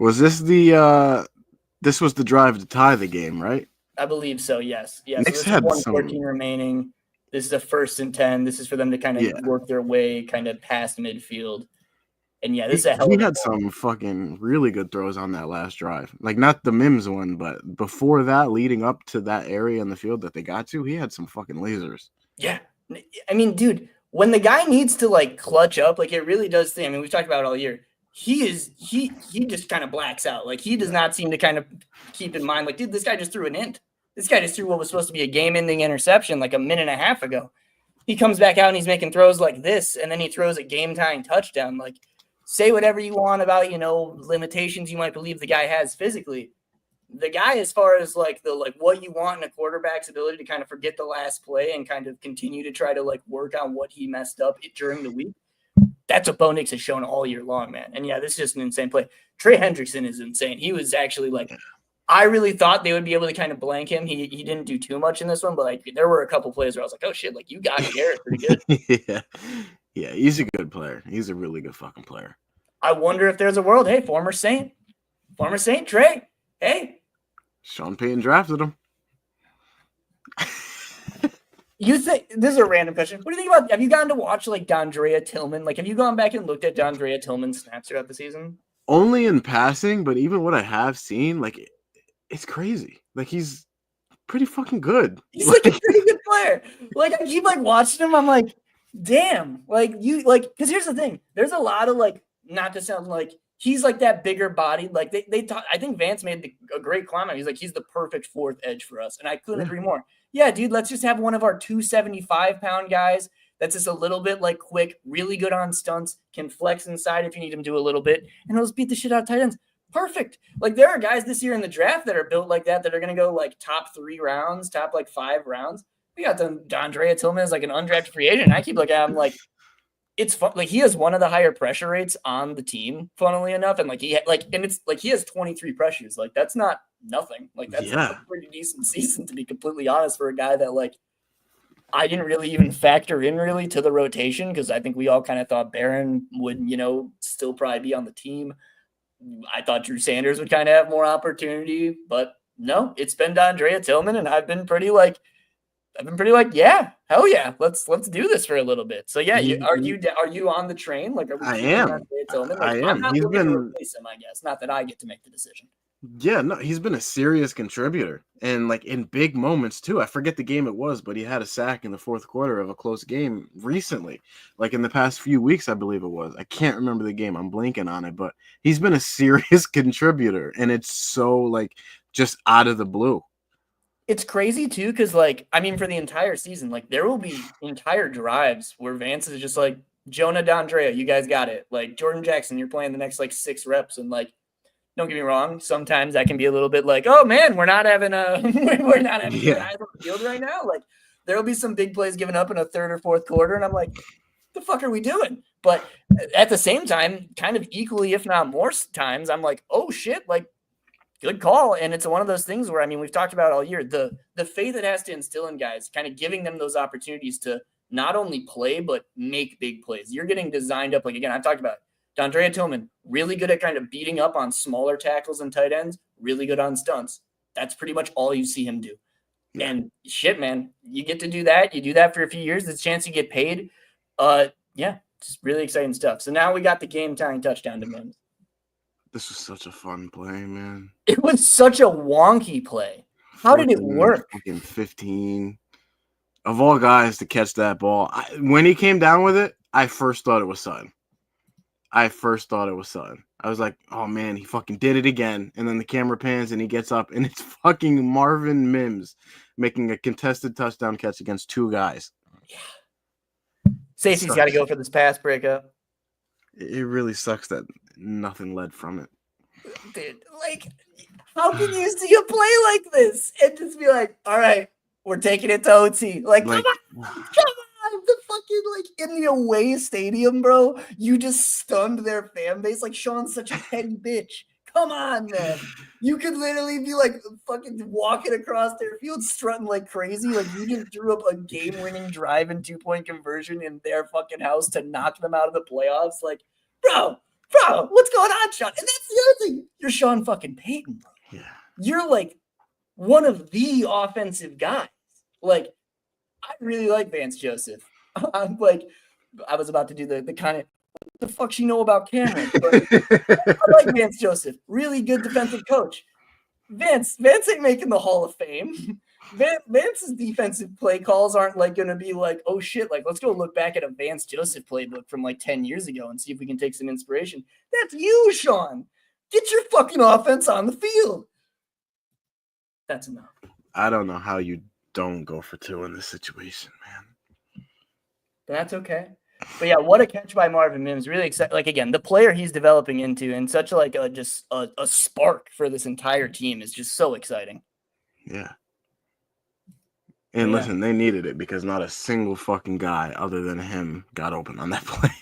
Was this this was the drive to tie the game, right? I believe so, yes. Yes, Knicks so had 114 remaining. This is a 1st and 10. This is for them to kind of work their way kind of past midfield. And, yeah, this is a hell of a He had some fucking really good throws on that last drive. Not the Mims one, but before that, leading up to that area in the field that they got to, he had some fucking lasers. Yeah. I mean, dude, when the guy needs to, clutch up, it really does thing. I mean, we've talked about it all year. He just kind of blacks out. He does not seem to kind of keep in mind, dude, this guy just threw an int. This guy just threw what was supposed to be a game-ending interception a minute and a half ago. He comes back out and he's making throws like this, and then he throws a game-tying touchdown. Say whatever you want about, limitations you might believe the guy has physically. The guy, as far as what you want in a quarterback's ability to kind of forget the last play and kind of continue to try to work on what he messed up during the week, that's what Bo Nix has shown all year long, man. And yeah, this is just an insane play. Trey Hendrickson is insane. He was actually I really thought they would be able to kind of blank him. He didn't do too much in this one, but there were a couple plays where I was oh shit, you got Garrett pretty good. Yeah, he's a good player. He's a really good fucking player. I wonder if there's a world. Hey, former Saint Trey. Hey, Sean Payton drafted him. You think this is a random question? What do you think about? Have you gotten to watch Dondrea Tillman? Have you gone back and looked at Dondrea Tillman's snaps throughout the season? Only in passing, but even what I have seen, it's crazy. He's pretty fucking good. He's a pretty good player. I keep watching him. I'm damn. Because here's the thing. There's a lot of not to sound he's that bigger bodied. They talk. I think Vance made a great comment. He's he's the perfect 4th edge for us, and I couldn't agree more. Yeah, dude. Let's just have one of our 275-pound guys that's just a little bit quick, really good on stunts, can flex inside if you need him to a little bit, and he'll just beat the shit out of tight ends. Perfect. There are guys this year in the draft that are built like that are going to go top 3 rounds, top 5 rounds. We got Dondrea Tillman as an undrafted free agent. I keep looking at him it's fun. Like he has one of the higher pressure rates on the team, funnily enough. And it's like he has 23 pressures. Like that's not nothing. Like that's a pretty decent season, to be completely honest, for a guy that like I didn't really even factor in really to the rotation, because I think we all kind of thought Barron would, still probably be on the team. I thought Drew Sanders would kind of have more opportunity, but no, it's been D'Andrea Tillman, and I've been pretty like, yeah, hell yeah, let's do this for a little bit. So yeah, are you on the train? Like, are we I am. D'Andrea Tillman? Like, I am. I'm not looking to replace him, I guess. Not that I get to make the decision. Yeah, no, he's been a serious contributor, and like in big moments too. I forget the game it was, but he had a sack in the fourth quarter of a close game recently, like in the past few weeks, I believe it was. I can't remember the game. I'm blanking on it, but he's been a serious contributor, and it's so like just out of the blue. It's crazy too, because like, I mean, for the entire season, like there will be entire drives where Vance is just like, Jonah, D'Andrea, you guys got it. Like Jordan Jackson, you're playing the next like 6 reps, and like, don't get me wrong, sometimes that can be a little bit like, oh man, we're not having guys on the field right now. Like there'll be some big plays given up in a third or fourth quarter, and I'm like, the fuck are we doing? But at the same time, kind of equally, if not more times, I'm like, oh shit, like good call. And it's one of those things where, I mean, we've talked about all year, the faith it has to instill in guys, kind of giving them those opportunities to not only play, but make big plays. You're getting designed up. Like, again, I've talked about it. D'Andrea Tillman, really good at kind of beating up on smaller tackles and tight ends, really good on stunts. That's pretty much all you see him do. Yeah. And shit, man, you get to do that. You do that for a few years. There's a chance you get paid. Yeah, it's really exciting stuff. So now we got the game-tying touchdown to Mims. This was such a fun play, man. It was such a wonky play. How did it work? Fucking 15. Of all guys to catch that ball, when he came down with it, I first thought it was Sutton. I was like, oh man, he fucking did it again. And then the camera pans and he gets up and it's fucking Marvin Mims making a contested touchdown catch against 2 guys. Yeah. Safety's got to go for this pass breakup. It really sucks that nothing led from it. Dude, like, how can you see a play like this and just be like, all right, we're taking it to OT? Like come on. The fucking, like, in the away stadium, bro, you just stunned their fan base. Like, Sean's such a petty bitch. Come on, man. You could literally be, like, fucking walking across their field, strutting like crazy. Like, you just drew up a game-winning drive and 2-point conversion in their fucking house to knock them out of the playoffs. Like, bro, what's going on, Sean? And that's the other thing. You're Sean fucking Payton, bro. Yeah. You're, like, one of the offensive guys. Like, I really like Vance Joseph. I'm like, I was about to do the kind of, what the fuck she know about Cameron? But I like Vance Joseph. Really good defensive coach. Vance ain't making the Hall of Fame. Vance's defensive play calls aren't like going to be like, oh shit, like let's go look back at a Vance Joseph playbook from like 10 years ago and see if we can take some inspiration. That's you, Sean. Get your fucking offense on the field. That's enough. I don't know how you don't go for 2 in this situation, man. That's okay. But yeah, what a catch by Marvin Mims. Really excited. Like, again, the player he's developing into and such like a spark for this entire team is just so exciting. Yeah. And listen, they needed it because not a single fucking guy other than him got open on that play.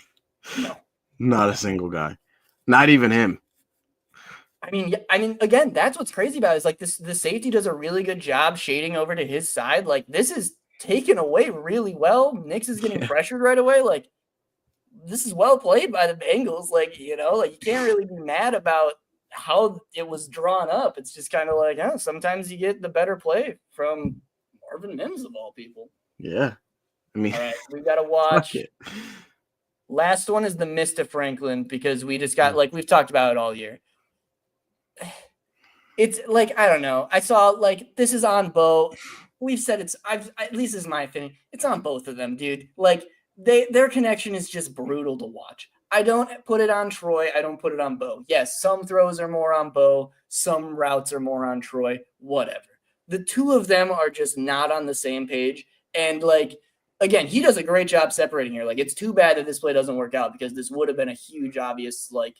No. Not a single guy. Not even him. I mean, again, that's what's crazy about it. Is like the safety does a really good job shading over to his side. Like, this is taken away really well. Nix is getting pressured right away. Like, this is well played by the Bengals. Like, you can't really be mad about how it was drawn up. It's just kind of like, sometimes you get the better play from Marvin Mims of all people. Yeah. I mean, all right, we've got to watch. Last one is the miss to Franklin because we just got, like, we've talked about it all year. It's like, I don't know. I saw, like, this is on Bo. We've said at least this is my opinion. It's on both of them, dude. Like, their connection is just brutal to watch. I don't put it on Troy. I don't put it on Bo. Yes, some throws are more on Bo. Some routes are more on Troy. Whatever. The two of them are just not on the same page. And, like, again, he does a great job separating here. Like, it's too bad that this play doesn't work out because this would have been a huge, obvious, like,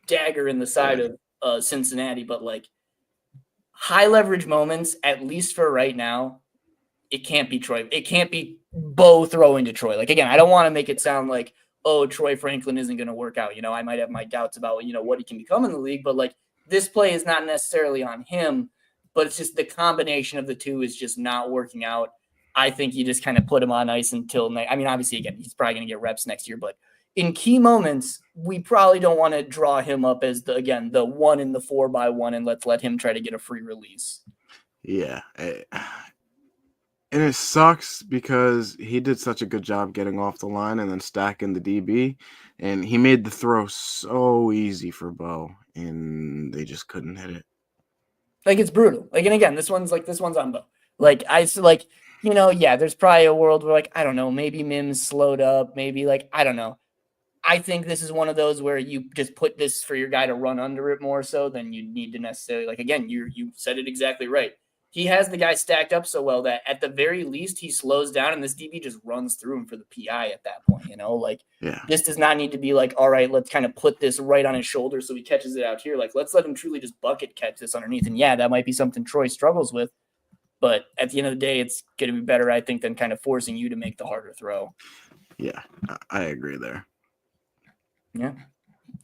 dagger in the side of Cincinnati. But, like, high leverage moments, at least for right now, it can't be Troy. It can't be Bo throwing to Troy. Like, again, I don't want to make it sound like, oh, Troy Franklin isn't going to work out. I might have my doubts about, what he can become in the league, but like this play is not necessarily on him, but it's just the combination of the two is just not working out. I think you just kind of put him on ice until obviously, again, he's probably going to get reps next year, but in key moments, we probably don't want to draw him up as the 1 in the 4x1 and let him try to get a free release. Yeah. And it sucks because he did such a good job getting off the line and then stacking the DB, and he made the throw so easy for Bo, and they just couldn't hit it. Like, it's brutal. Like, and again, this one's on Bo. Like, there's probably a world where, like, I don't know, maybe Mims slowed up, maybe, like, I don't know. I think this is one of those where you just put this for your guy to run under it more so than you need to necessarily, like, again, you said it exactly right. He has the guy stacked up so well that at the very least he slows down and this DB just runs through him for the PI at that point, This does not need to be like, all right, let's kind of put this right on his shoulder so he catches it out here. Like, let's let him truly just bucket catch this underneath. And yeah, that might be something Troy struggles with, but at the end of the day, it's going to be better, I think, than kind of forcing you to make the harder throw. Yeah, I agree there. Yeah.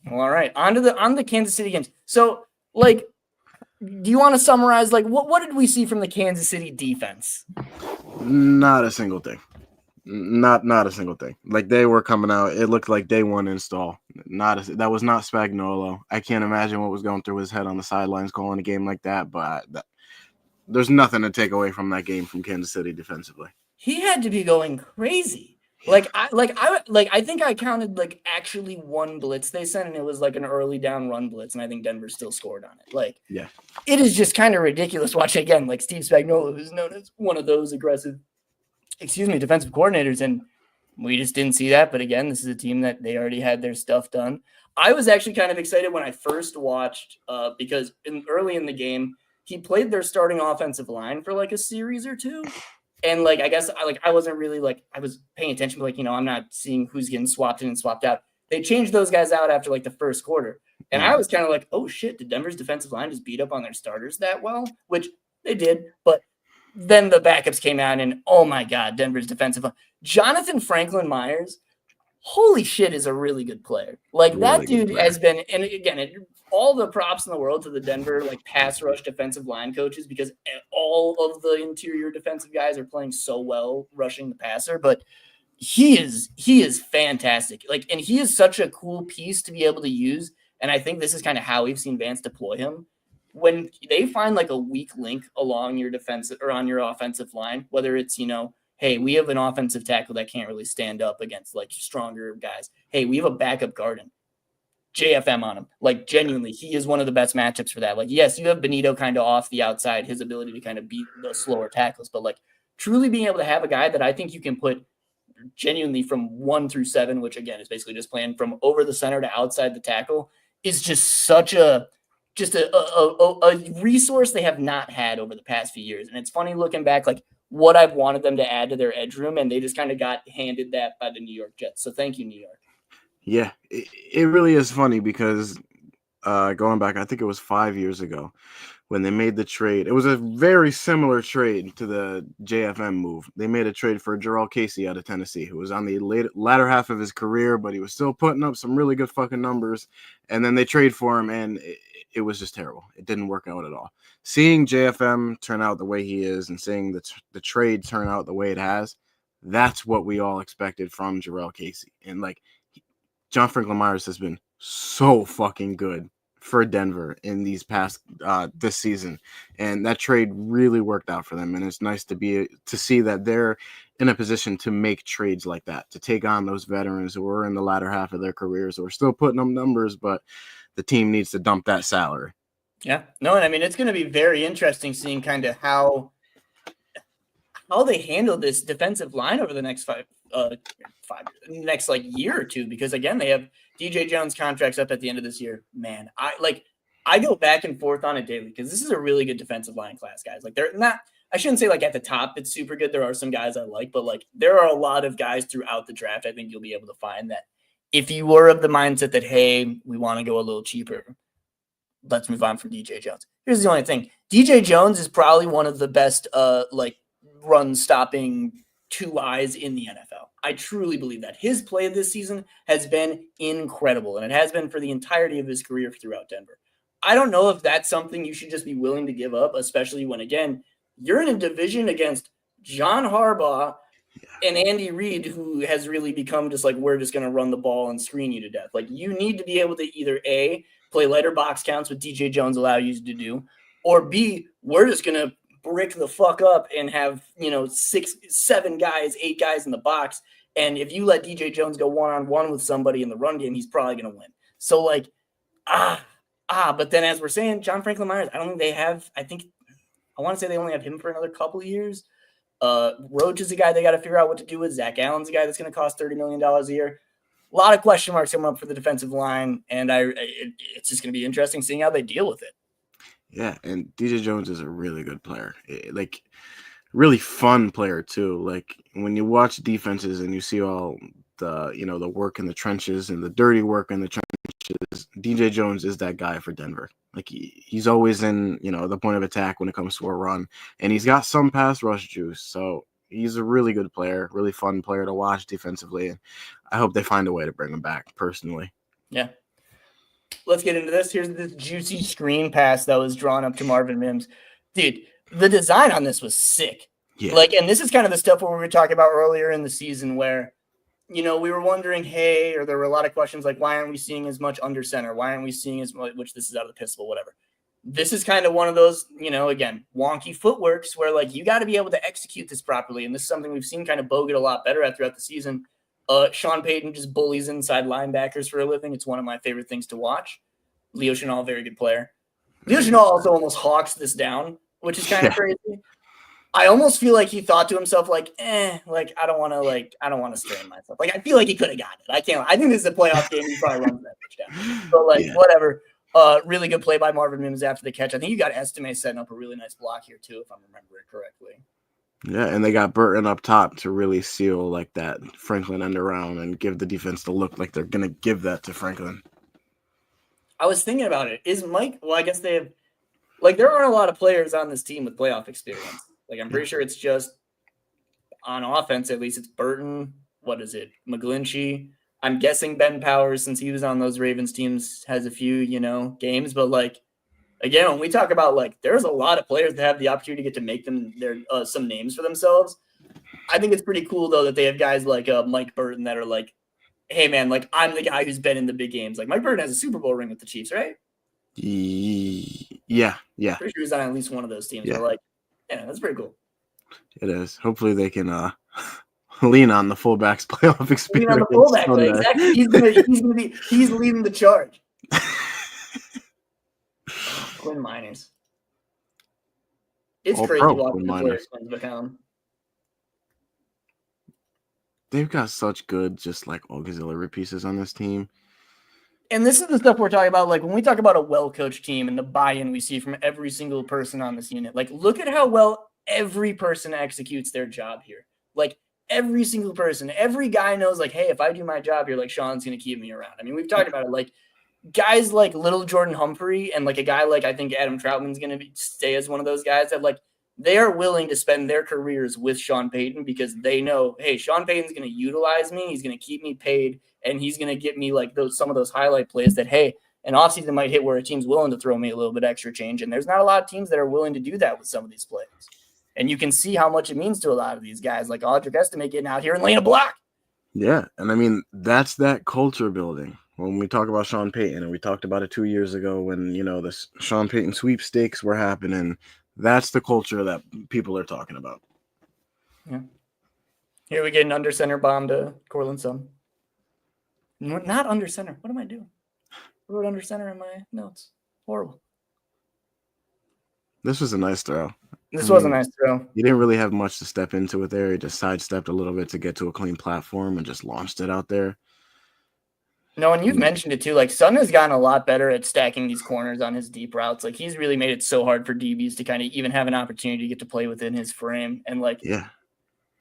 Well, all right. On the Kansas City games. So, like, do you want to summarize, like, what did we see from the Kansas City defense? Not a single thing. Not a single thing. Like, they were coming out. It looked like day one install. That was not Spagnuolo. I can't imagine what was going through his head on the sidelines calling a game like that, but there's nothing to take away from that game from Kansas City defensively. He had to be going crazy. I think I counted like actually one blitz they sent, and it was like an early down run blitz, and I think Denver still scored on it. Like, yeah, it is just kind of ridiculous watching again. Like, Steve Spagnuolo, who's known as one of those aggressive, defensive coordinators, and we just didn't see that. But again, this is a team that they already had their stuff done. I was actually kind of excited when I first watched because early in the game he played their starting offensive line for like a series or two. And like, I guess I wasn't really like, I was paying attention, but like, I'm not seeing who's getting swapped in and swapped out. They changed those guys out after like the first quarter. And I was kind of like, oh shit, did Denver's defensive line just beat up on their starters that well? Which they did. But then the backups came out and oh my God, Denver's defensive line. Jonathan Franklin Myers, holy shit, is a really good player. Like really that dude has been, and again, all the props in the world to the Denver like pass rush defensive line coaches because all of the interior defensive guys are playing so well rushing the passer, but he is fantastic. Like, and he is such a cool piece to be able to use. And I think this is kind of how we've seen Vance deploy him. When they find like a weak link along your defensive or on your offensive line, whether it's, hey, we have an offensive tackle that can't really stand up against like stronger guys. Hey, we have a backup guard and JFM on him. Like, genuinely, he is one of the best matchups for that. Like, yes, you have Benito kind of off the outside, his ability to kind of beat the slower tackles, but like truly being able to have a guy that I think you can put genuinely from 1 through 7, which again is basically just playing from over the center to outside the tackle, is just such a resource they have not had over the past few years. And it's funny looking back, like what I've wanted them to add to their edge room, and they just kind of got handed that by the New York Jets. So thank you, New York. Yeah, it really is funny because going back, I think it was 5 years ago when they made the trade. It was a very similar trade to the JFM move. They made a trade for Jarrell Casey out of Tennessee, who was on the latter half of his career, but he was still putting up some really good fucking numbers. And then they trade for him, and it was just terrible. It didn't work out at all. Seeing JFM turn out the way he is and seeing the trade turn out the way it has, that's what we all expected from Jarrell Casey. And like, John Franklin Myers has been so fucking good for Denver in these past this season, and that trade really worked out for them. And it's nice to see that they're in a position to make trades like that, to take on those veterans who are in the latter half of their careers, who are still putting up numbers, but the team needs to dump that salary. Yeah, no, and I mean it's going to be very interesting seeing kind of how they handle this defensive line over the next next like year or two, because again, they have DJ Jones contracts up at the end of this year. Man, I go back and forth on it daily because this is a really good defensive line class, guys. Like, they're not, I shouldn't say like at the top it's super good. There are some guys I like, but like there are a lot of guys throughout the draft I think you'll be able to find that if you were of the mindset that, hey, we want to go a little cheaper, let's move on from DJ Jones. Here's the only thing. DJ Jones is probably one of the best like run-stopping two eyes in the NFL. I truly believe that. His play this season has been incredible, and it has been for the entirety of his career throughout Denver. I don't know if that's something you should just be willing to give up, especially when, again, you're in a division against John Harbaugh and Andy Reid, who has really become just like, we're just going to run the ball and screen you to death. Like, you need to be able to either A, play lighter box counts, what DJ Jones allow you to do, or B, we're just going to brick the fuck up and have, 6, 7 guys, 8 guys in the box. And if you let DJ Jones go one-on-one with somebody in the run game, he's probably going to win. So, like, but then as we're saying, John Franklin Myers, I don't think they have, I want to say they only have him for another couple of years. Roach is a guy they got to figure out what to do with. Zach Allen's a guy that's going to cost $30 million a year. A lot of question marks coming up for the defensive line, and it's just going to be interesting seeing how they deal with it. Yeah, and DJ Jones is a really good player. Like, really fun player too. Like, when you watch defenses and you see all the, the work in the trenches and the dirty work in the trenches, DJ Jones is that guy for Denver. Like, he's always in, the point of attack when it comes to a run, and he's got some pass rush juice. So he's a really good player, really fun player to watch defensively. And I hope they find a way to bring him back personally. Yeah. Let's get into this. Here's this juicy screen pass that was drawn up to Marvin Mims. Dude, the design on this was sick. Yeah. Like, and this is kind of the stuff where we were talking about earlier in the season where, we were wondering, or there were a lot of questions like, why aren't we seeing as much under center? Why aren't we seeing as much, which this is out of the pistol, whatever. This is kind of one of those, again, wonky footworks where, like, you got to be able to execute this properly. And this is something we've seen kind of Bo get a lot better at throughout the season. Sean Payton just bullies inside linebackers for a living. It's one of my favorite things to watch. Leo Chenal, very good player. Leo Chenal also almost hawks this down, which is kind of crazy. I almost feel like he thought to himself, like, I don't want to strain myself. Like, I feel like he could have gotten it. I think this is a playoff game. He probably runs that bitch down. But, whatever. Really good play by Marvin Mims after the catch. I think you got Estime setting up a really nice block here, too, if I'm remembering correctly. Yeah, and they got Burton up top to really seal, like, that Franklin end around and give the defense the look like they're going to give that to Franklin. I was thinking about it. Is Mike – well, I guess they have – like, there aren't a lot of players on this team with playoff experience. Like, I'm pretty sure it's just on offense, at least it's Burton. What is it? McGlinchey. I'm guessing Ben Powers, since he was on those Ravens teams, has a few, games. But, like, again, when we talk about, like, there's a lot of players that have the opportunity to get to make them their some names for themselves. I think it's pretty cool, though, that they have guys like Mike Burton that are like, hey, man, like, I'm the guy who's been in the big games. Like, Mike Burton has a Super Bowl ring with the Chiefs, right? Yeah. Pretty sure he's on at least one of those teams. Yeah. But, like, yeah, that's pretty cool. It is. Hopefully they can lean on the fullback's playoff experience. Lean on the fullback, exactly. He's leading the charge. Quinn Miners. It's crazy watching the players become. They've got such good, just like auxiliary pieces on this team. And this is the stuff we're talking about. Like, when we talk about a well-coached team and the buy-in we see from every single person on this unit, like, look at how well every person executes their job here. Like, every single person, every guy knows, like, hey, if I do my job here, like, Sean's going to keep me around. I mean, we've talked about it. Like, guys like little Jordan Humphrey and, like, a guy like, I think Adam Troutman's going to stay as one of those guys that, like, they are willing to spend their careers with Sean Payton because they know, hey, Sean Payton's going to utilize me. He's going to keep me paid, and he's going to get me, like, some of those highlight plays that, hey, an offseason might hit where a team's willing to throw me a little bit extra change. And there's not a lot of teams that are willing to do that with some of these players. And you can see how much it means to a lot of these guys, like Audric Estime getting out here and laying a block. Yeah, and I mean, that's that culture building. When we talk about Sean Payton, and we talked about it 2 years ago when, the Sean Payton sweepstakes were happening, that's the culture that people are talking about. Yeah. Here we get an under center bomb to Cortland Sutton. Not under center. What am I doing? I wrote under center in my notes. Horrible. This was a nice throw. This was a nice throw. You didn't really have much to step into it there. He just sidestepped a little bit to get to a clean platform and just launched it out there. No, and you've mentioned it too. Like, Sutton has gotten a lot better at stacking these corners on his deep routes. Like, he's really made it so hard for DBs to kind of even have an opportunity to get to play within his frame. And, like, yeah,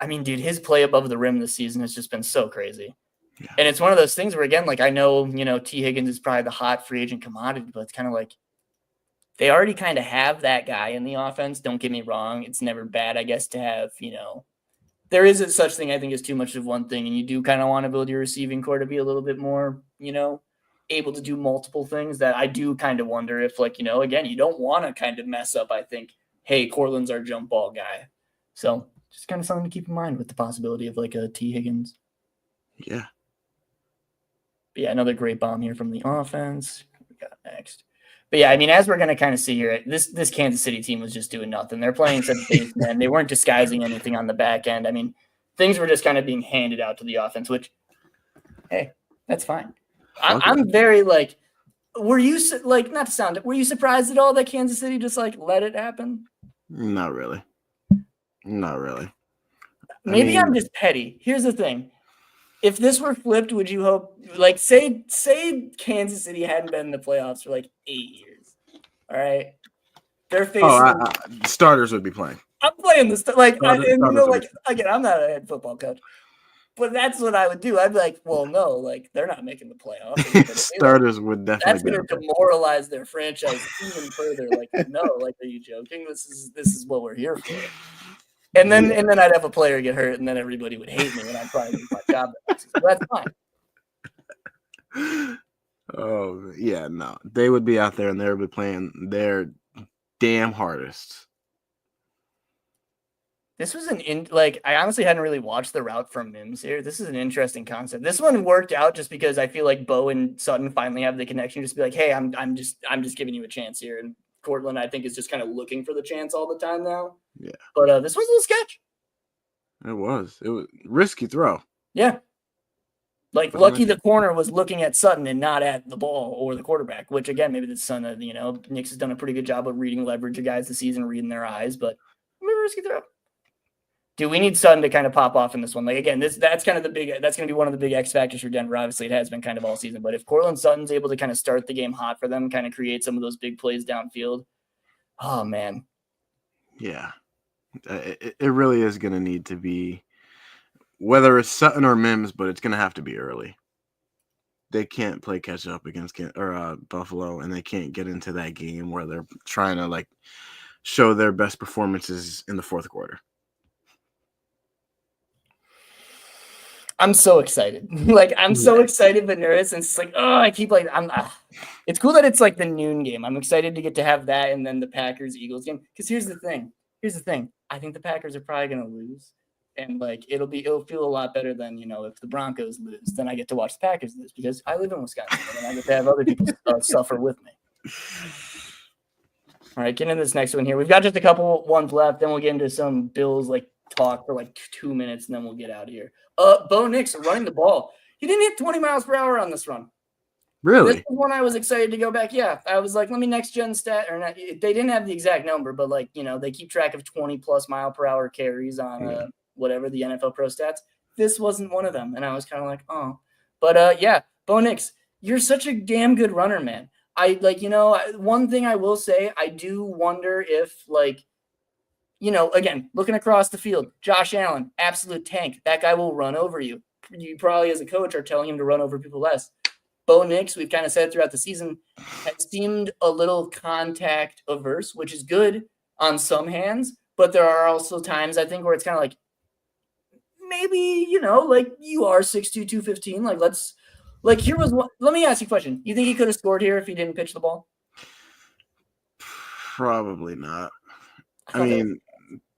I mean, dude, his play above the rim this season has just been so crazy. Yeah. And it's one of those things where, again, like, I know, T. Higgins is probably the hot free agent commodity, but it's kind of like, they already kind of have that guy in the offense. Don't get me wrong. It's never bad, I guess, to have, there isn't such thing, I think, as too much of one thing. And you do kind of want to build your receiving core to be a little bit more, able to do multiple things. That I do kind of wonder if, again, you don't want to kind of mess up, I think, hey, Cortland's our jump ball guy. So just kind of something to keep in mind with the possibility of like a T. Higgins. Yeah. But yeah, another great bomb here from the offense. We got next. But yeah, I mean, as we're going to kind of see here, this Kansas City team was just doing nothing. They're playing such base men. They weren't disguising anything on the back end. I mean, things were just kind of being handed out to the offense, which, hey, that's fine. I'm very were you were you surprised at all that Kansas City just let it happen? Not really. Maybe I'm just petty. Here's the thing. If this were flipped, would you hope, say Kansas City hadn't been in the playoffs for 8 years? All right. They're facing. Starters would be playing. I'm playing this. Again, I'm not a head football coach, but that's what I would do. I'd be like, well, no, they're not making the playoffs. Starters would definitely. That's going to demoralize their franchise even further. No, are you joking? This is what we're here for. And then I'd have a player get hurt, and then everybody would hate me, and I'd probably lose my job. So that's fine. Oh yeah, no, they would be out there and they would be playing their damn hardest. This was I honestly hadn't really watched the route from Mims here. This is an interesting concept. This one worked out just because I feel like Bo and Sutton finally have the connection. Just be like, hey, I'm just giving you a chance here, and Cortland, I think, is just kind of looking for the chance all the time now. Yeah. But this was a little sketch. It was risky throw. Yeah. Lucky the corner was looking at Sutton and not at the ball or the quarterback, which, again, maybe the son of, Nick's has done a pretty good job of reading leverage of guys this season, reading their eyes, but maybe risky throw. Dude, we need Sutton to kind of pop off in this one. Again, that's going to be one of the big X factors for Denver. Obviously, it has been kind of all season, but if Cortland Sutton's able to kind of start the game hot for them, kind of create some of those big plays downfield, oh, man. Yeah. It really is going to need to be, whether it's Sutton or Mims, but it's going to have to be early. They can't play catch up against Buffalo, and they can't get into that game where they're trying to show their best performances in the fourth quarter. I'm so excited. I'm so excited but nervous, and it's I keep it's cool that it's the noon game. I'm excited to get to have that and then the Packers-Eagles game, because here's the thing. I think the Packers are probably going to lose, and it'll feel a lot better than, if the Broncos lose, then I get to watch the Packers lose because I live in Wisconsin and I get to have other people suffer with me. All right, getting into this next one here. We've got just a couple ones left, then we'll get into some Bills talk for 2 minutes, and then we'll get out of here. Bo Nix running the ball. He didn't hit 20 miles per hour on this run. Really? This is one I was excited to go back. Yeah, I was let me next gen stat, or not. They didn't have the exact number, but they keep track of 20 plus mile per hour carries on whatever the NFL Pro Stats. This wasn't one of them, and I was kind of oh. But yeah, Bo Nix, you're such a damn good runner, man. One thing I will say, I do wonder if again, looking across the field, Josh Allen, absolute tank. That guy will run over you. You probably, as a coach, are telling him to run over people less. Bo Nix, we've kind of said throughout the season, has seemed a little contact averse, which is good on some hands, but there are also times, I think, where it's kind of maybe, you are 6'2", 215. Here was one. Let me ask you a question. You think he could have scored here if he didn't pitch the ball? Probably not. I mean,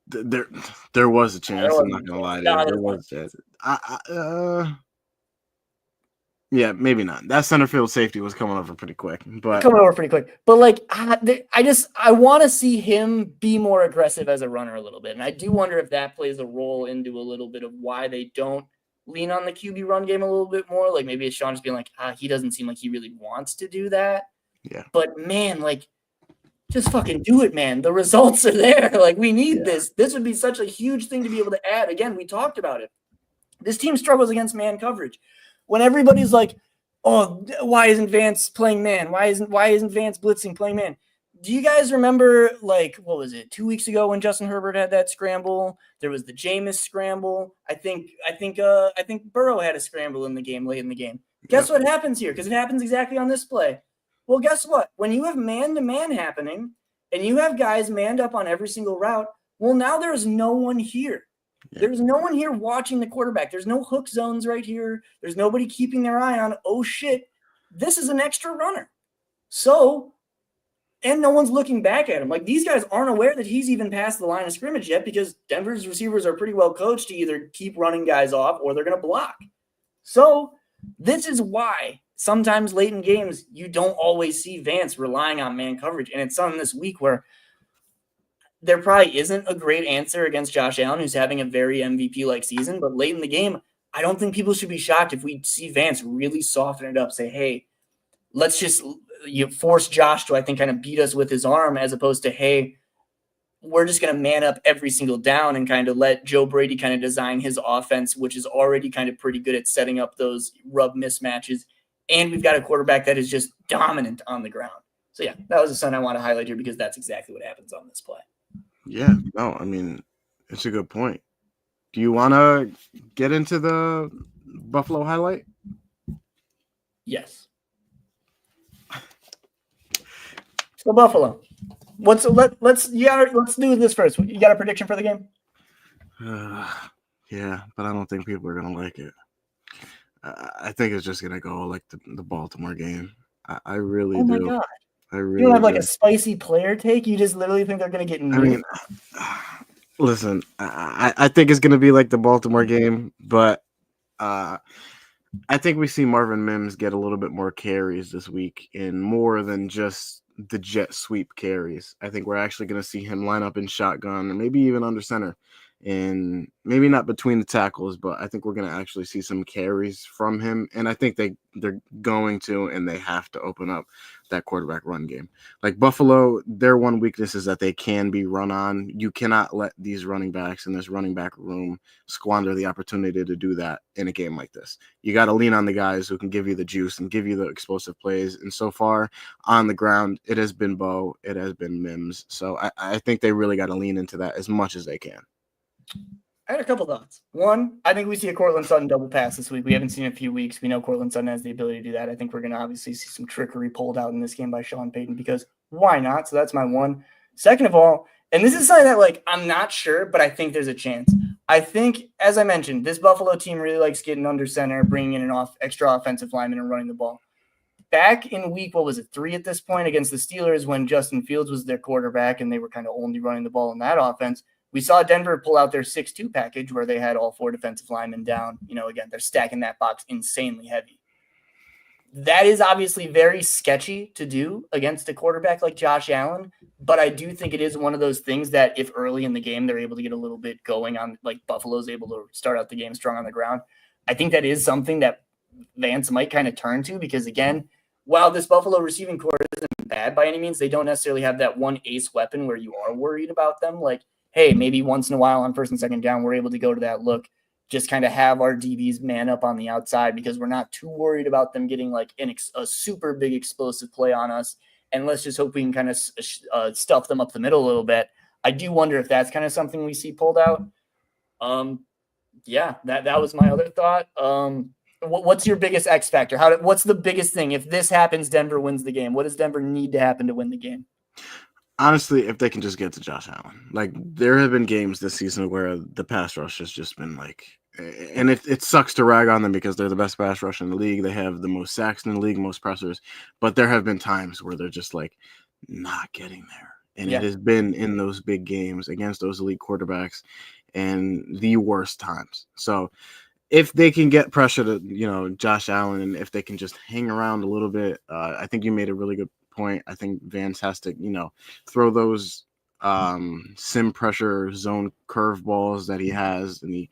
there was a chance. I'm not gonna lie. There was a chance. Yeah, maybe not. That center field safety was coming over pretty quick. But I want to see him be more aggressive as a runner a little bit, and I do wonder if that plays a role into a little bit of why they don't lean on the QB run game a little bit more. Maybe it's Sean just being he doesn't seem like he really wants to do that. Yeah. But man, just fucking do it, man. The results are there. We need this. This would be such a huge thing to be able to add. Again, we talked about it. This team struggles against man coverage. When everybody's oh, why isn't Vance playing man? Why isn't Vance blitzing playing man? Do you guys remember, what was it, 2 weeks ago when Justin Herbert had that scramble? There was the Jameis scramble. I think Burrow had a scramble in the game, late in the game. Guess what happens here? Because it happens exactly on this play. Well, guess what? When you have man-to-man happening and you have guys manned up on every single route, well, now there's no one here. Yeah. There's no one here watching the quarterback. There's no hook zones right here. There's nobody keeping their eye on, oh, shit, this is an extra runner. So, and no one's looking back at him. Like, these guys aren't aware that he's even past the line of scrimmage yet because Denver's receivers are pretty well coached to either keep running guys off or they're going to block. So this is why sometimes late in games, you don't always see Vance relying on man coverage. And it's something this week where there probably isn't a great answer against Josh Allen, who's having a very MVP-like season. But late in the game, I don't think people should be shocked if we see Vance really soften it up, say, hey, let's just force Josh to, I think, kind of beat us with his arm, as opposed to, hey, we're just going to man up every single down and kind of let Joe Brady kind of design his offense, which is already kind of pretty good at setting up those rub mismatches. And we've got a quarterback that is just dominant on the ground. So, yeah, that was a son I want to highlight here because that's exactly what happens on this play. Yeah, no, I mean, it's a good point. Do you want to get into the Buffalo highlight? Yes. So Buffalo. Let's do this first. You got a prediction for the game? Yeah, but I don't think people are gonna like it. I think it's just gonna go like the Baltimore game. I really do. Oh my god! I really you don't have like a spicy player take. You just literally think they're gonna get. I mean, listen, I think it's gonna be like the Baltimore game, but I think we see Marvin Mims get a little bit more carries this week, and more than just the jet sweep carries. I think we're actually going to see him line up in shotgun or maybe even under center, and maybe not between the tackles, but I think we're going to actually see some carries from him. And I think they're going to, and they have to open up that quarterback run game. Like Buffalo, their one weakness is that they can be run on. You cannot let these running backs in this running back room squander the opportunity to do that in a game like this. You got to lean on the guys who can give you the juice and give you the explosive plays. And so far on the ground, it has been Bo, it has been Mims. So I think they really got to lean into that as much as they can. I had a couple thoughts. One, I think we see a Cortland Sutton double pass this week. We haven't seen it in a few weeks. We know Cortland Sutton has the ability to do that. I think we're going to obviously see some trickery pulled out in this game by Sean Payton because why not? So that's my one. Second of all, and this is something that like I'm not sure, but I think there's a chance. I think, as I mentioned, this Buffalo team really likes getting under center, bringing in an extra offensive lineman and running the ball. Back in week, 3 at this point against the Steelers when Justin Fields was their quarterback and they were kind of only running the ball in that offense, we saw Denver pull out their 6-2 package where they had all 4 defensive linemen down. Again, they're stacking that box insanely heavy. That is obviously very sketchy to do against a quarterback like Josh Allen, but I do think it is one of those things that if early in the game they're able to get a little bit going on, like Buffalo's able to start out the game strong on the ground, I think that is something that Vance might kind of turn to because, again, while this Buffalo receiving core isn't bad by any means, they don't necessarily have that one ace weapon where you are worried about them. Like, hey, maybe once in a while on first and second down, we're able to go to that look, just kind of have our DBs man up on the outside because we're not too worried about them getting like a super big explosive play on us. And let's just hope we can kind of stuff them up the middle a little bit. I do wonder if that's kind of something we see pulled out. Yeah, that was my other thought. What's your biggest X factor? What's the biggest thing? If this happens, Denver wins the game. What does Denver need to happen to win the game? Honestly, if they can just get to Josh Allen. Like, there have been games this season where the pass rush has just been like, and it sucks to rag on them because they're the best pass rush in the league. They have the most sacks in the league, most pressures, but there have been times where they're just like not getting there. And It has been in those big games against those elite quarterbacks and the worst times. So if they can get pressure to, Josh Allen, and if they can just hang around a little bit, I think you made a really good point. I think Vance has to, throw those sim pressure zone curveballs that he has, and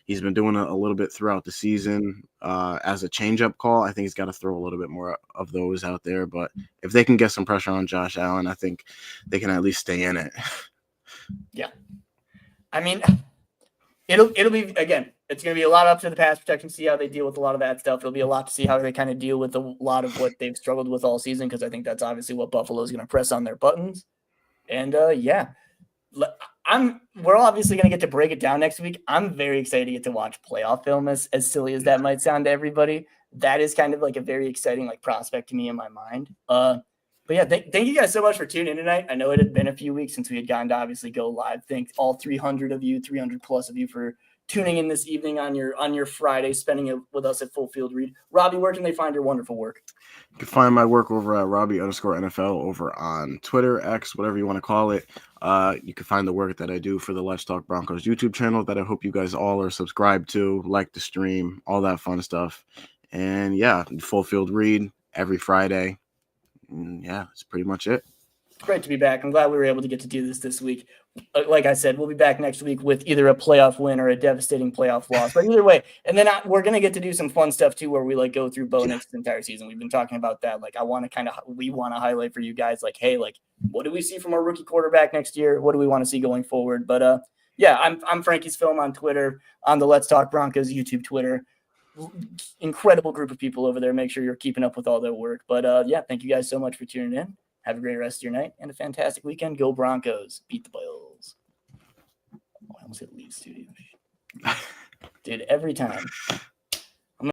he's been doing a little bit throughout the season as a changeup call. I think he's got to throw a little bit more of those out there. But if they can get some pressure on Josh Allen, I think they can at least stay in it. Yeah, I mean, it'll be, again, it's going to be a lot up to the pass protection, see how they deal with a lot of that stuff. It'll be a lot to see how they kind of deal with a lot of what they've struggled with all season, because I think that's obviously what Buffalo is going to press on their buttons. And, yeah, We're obviously going to get to break it down next week. I'm very excited to get to watch playoff film, as silly as that might sound to everybody. That is kind of like a very exciting like prospect to me in my mind. But yeah, thank you guys so much for tuning in tonight. I know it had been a few weeks since we had gotten to obviously go live. Thank all 300 of you, 300 plus of you for tuning in this evening on your Friday, spending it with us at Full Field Read. Robby, where can they find your wonderful work? You can find my work over at Robby_NFL over on Twitter, X, whatever you want to call it. You can find the work that I do for the Let's Talk Broncos YouTube channel that I hope you guys all are subscribed to, like the stream, all that fun stuff. And yeah, Full Field Read every Friday. And yeah, that's pretty much it. Great to be back. I'm glad we were able to get to do this week. Like I said, we'll be back next week with either a playoff win or a devastating playoff loss. But either way, and then we're gonna get to do some fun stuff too, where we like go through Bo Nix's entire season. We've been talking about that. Like, we want to highlight for you guys, like, hey, like, what do we see from our rookie quarterback next year? What do we want to see going forward? But yeah, I'm Frankie's Film on Twitter, on the Let's Talk Broncos YouTube Twitter. Incredible group of people over there. Make sure you're keeping up with all their work. But yeah, thank you guys so much for tuning in. Have a great rest of your night and a fantastic weekend. Go Broncos. Beat the Bills. Oh, I almost hit leave studio. Dude, every time.